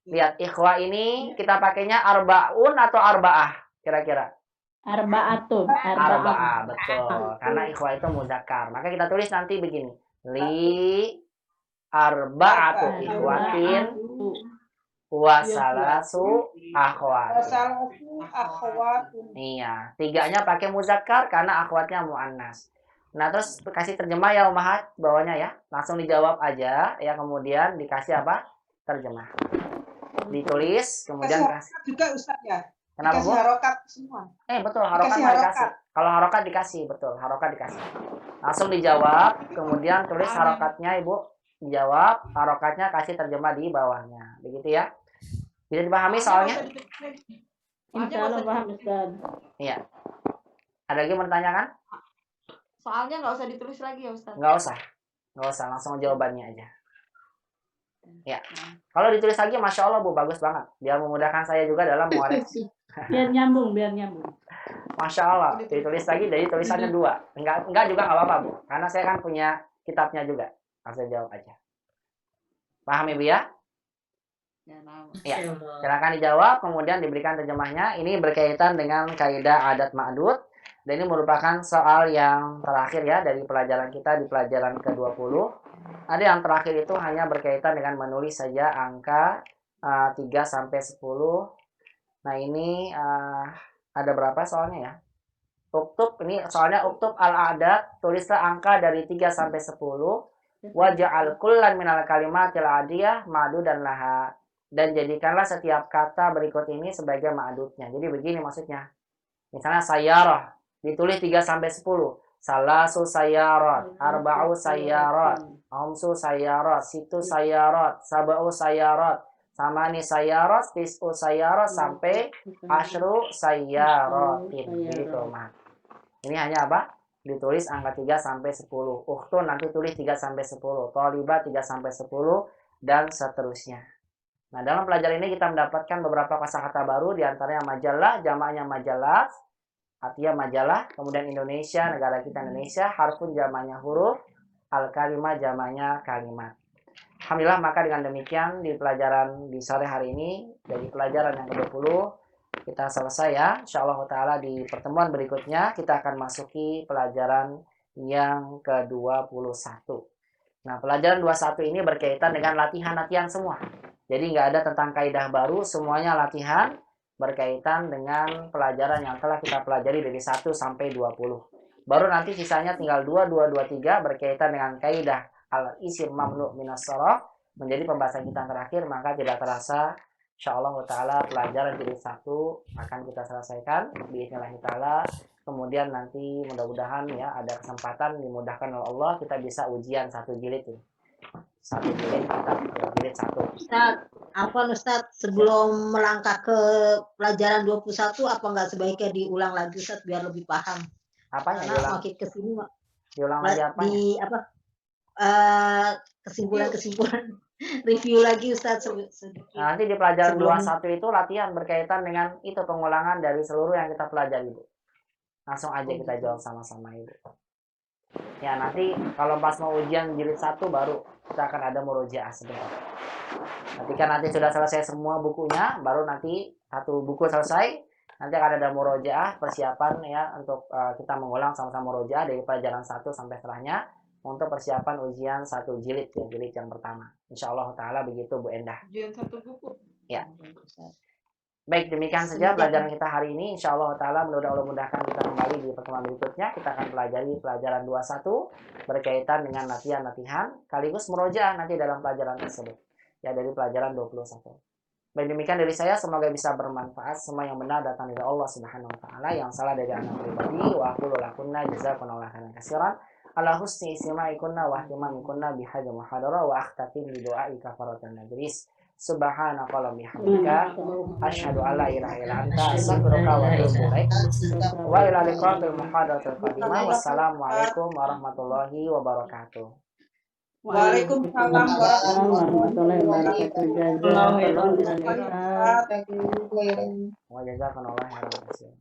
Lihat ikhwah ini kita pakainya arbaun atau arbaah kira-kira? Arba'atun. Arba'ah, betul. Karena ikhwah itu muzakkar. Maka kita tulis nanti begini. Li arba'atu ikhwatin wasalasu akhwat. Wasalasu akhwat. Iya, 3-nya pakai muzakkar karena akhwatnya muannas. Nah, terus kasih terjemah ya ummahat bawahnya ya. Langsung dijawab aja ya, kemudian dikasih apa? Terjemah. Ditulis, kemudian kasih Juga Ustaz ya. Kenapa Bu? Dikasih harokat semua. Betul, harokat Dikasih mah harokat. dikasih. Kalau harokat dikasih, betul, harokat dikasih. Langsung dijawab, kemudian tulis harokatnya Ibu. Dijawab, harokatnya kasih terjemah di bawahnya. Begitu ya. Bisa dipahami soalnya? Insya Allah paham Ustaz. Iya. Ada lagi mau ditanyakan? Soalnya nggak usah ditulis lagi ya Ustaz. Nggak usah, langsung jawabannya aja. Ya, kalau ditulis lagi, masya Allah Bu, bagus banget. Biar memudahkan saya juga dalam mengoreksi. Biar nyambung. Masya Allah, ditulis lagi, jadi tulisannya 2. Enggak juga nggak apa-apa Bu, karena saya kan punya kitabnya juga. Langsung jawab aja. Paham Ibu ya? Ya, silakan dijawab, kemudian diberikan terjemahnya. Ini berkaitan dengan kaidah adat ma'dud. Dan ini merupakan soal yang terakhir ya dari pelajaran kita di pelajaran ke-20. Ada yang terakhir itu hanya berkaitan dengan menulis saja angka 3 sampai 10. Nah, ini ada berapa soalnya ya? Uktub, ini soalnya uktub al-adat, tulislah angka dari 3 sampai 10. Waja'al kullan minal kalimatil adiyah ma'dudan laha. Dan jadikanlah setiap kata berikut ini sebagai ma'dudnya. Jadi begini maksudnya. Misalnya sayyarah, ditulis 3 sampai 10. Salasu sayyarat, arba'u sayyarat, khamsu sayyarat, situ sayyarat, sab'u sayyarat, samani sayyarat, tis'u sayyarat, sampai asyru sayyaratin. Gitu, Mak. Ini hanya apa? Ditulis angka 3 sampai 10. Ukhtun nanti tulis 3 sampai 10. Thalibah 3 sampai 10 dan seterusnya. Nah, dalam pelajaran ini kita mendapatkan beberapa kosakata baru, diantaranya majalah, jamaknya majalah, artinya majalah, kemudian Indonesia, negara kita Indonesia, harfun jamaknya huruf, al-kalimah jamaknya kalimat. Alhamdulillah, maka dengan demikian di pelajaran di sore hari ini, dari pelajaran yang ke-20, kita selesai ya. Insyaallah ta'ala di pertemuan berikutnya, kita akan masuki pelajaran yang ke-21. Nah, pelajaran 21 ini berkaitan dengan latihan-latihan semua. Jadi nggak ada tentang kaidah baru, semuanya latihan berkaitan dengan pelajaran yang telah kita pelajari dari 1 sampai 20. Baru nanti sisanya tinggal 2, 2, 2, 3 berkaitan dengan kaidah al-isim mamnu minas sharaf menjadi pembahasan kita terakhir, maka tidak terasa insyaallah ta'ala pelajaran jilid 1 akan kita selesaikan biiznillah ta'ala. Kemudian nanti mudah-mudahan ya ada kesempatan dimudahkan oleh Allah kita bisa ujian 1 jilid ini. 1 jilid kita jilid 1. Ustaz, sebelum melangkah ke pelajaran 21 apa nggak sebaiknya diulang lagi Ustaz biar lebih paham? Apanya Karena diulang? makin kesini Diulang lagi apanya? di apa kesimpulan review lagi Ustaz sedikit. Nah, nanti di pelajaran Sebelum- 21 itu latihan berkaitan dengan itu pengulangan dari seluruh yang kita pelajari, Bu. Langsung aja kita jawab sama-sama, Ibu. Ya, nanti kalau pas mau ujian jilid 1 baru kita akan ada murojaah sebentar. Ketika nanti sudah selesai semua bukunya, baru nanti 1 buku selesai, nanti akan ada murojaah persiapan ya untuk kita mengulang sama-sama murojaah dari pelajaran 1 sampai setelahnya untuk persiapan ujian 1 jilid ya, jilid yang pertama. Insyaallah ta'ala begitu Bu Endah. Ujian 1 buku. Ya. Baik, demikian saja pelajaran kita hari ini. Insyaallah ta'ala mudah-mudahan Allah mudahkan kita kembali di pertemuan berikutnya. Kita akan pelajari pelajaran 21 berkaitan dengan latihan-latihan sekaligus murojaah nanti dalam pelajaran tersebut. Ya, dari pelajaran 21. Baik, demikian dari saya, semoga bisa bermanfaat. Semua yang benar datang dari Allah Subhanahu wa taala, yang salah dari anak pribadi. Wa aqulu lakunna jazakumullahu khairan katsiran ala husni istima'ikunna wa ihtimamikunna bihadza muhadara wa akhtatim bi du'ai kafaratan najlis. Subhanakallahumma bihamdika asyhadu an la ilaha illa anta astaghfiruka wa atubu ilaik. Wa ila liqa'il muhadaratil qadimah. Wassalamualaikum warahmatullahi wabarakatuh. Waalaikumsalam warahmatullahi wabarakatuh. Wa jazakallahu khairan.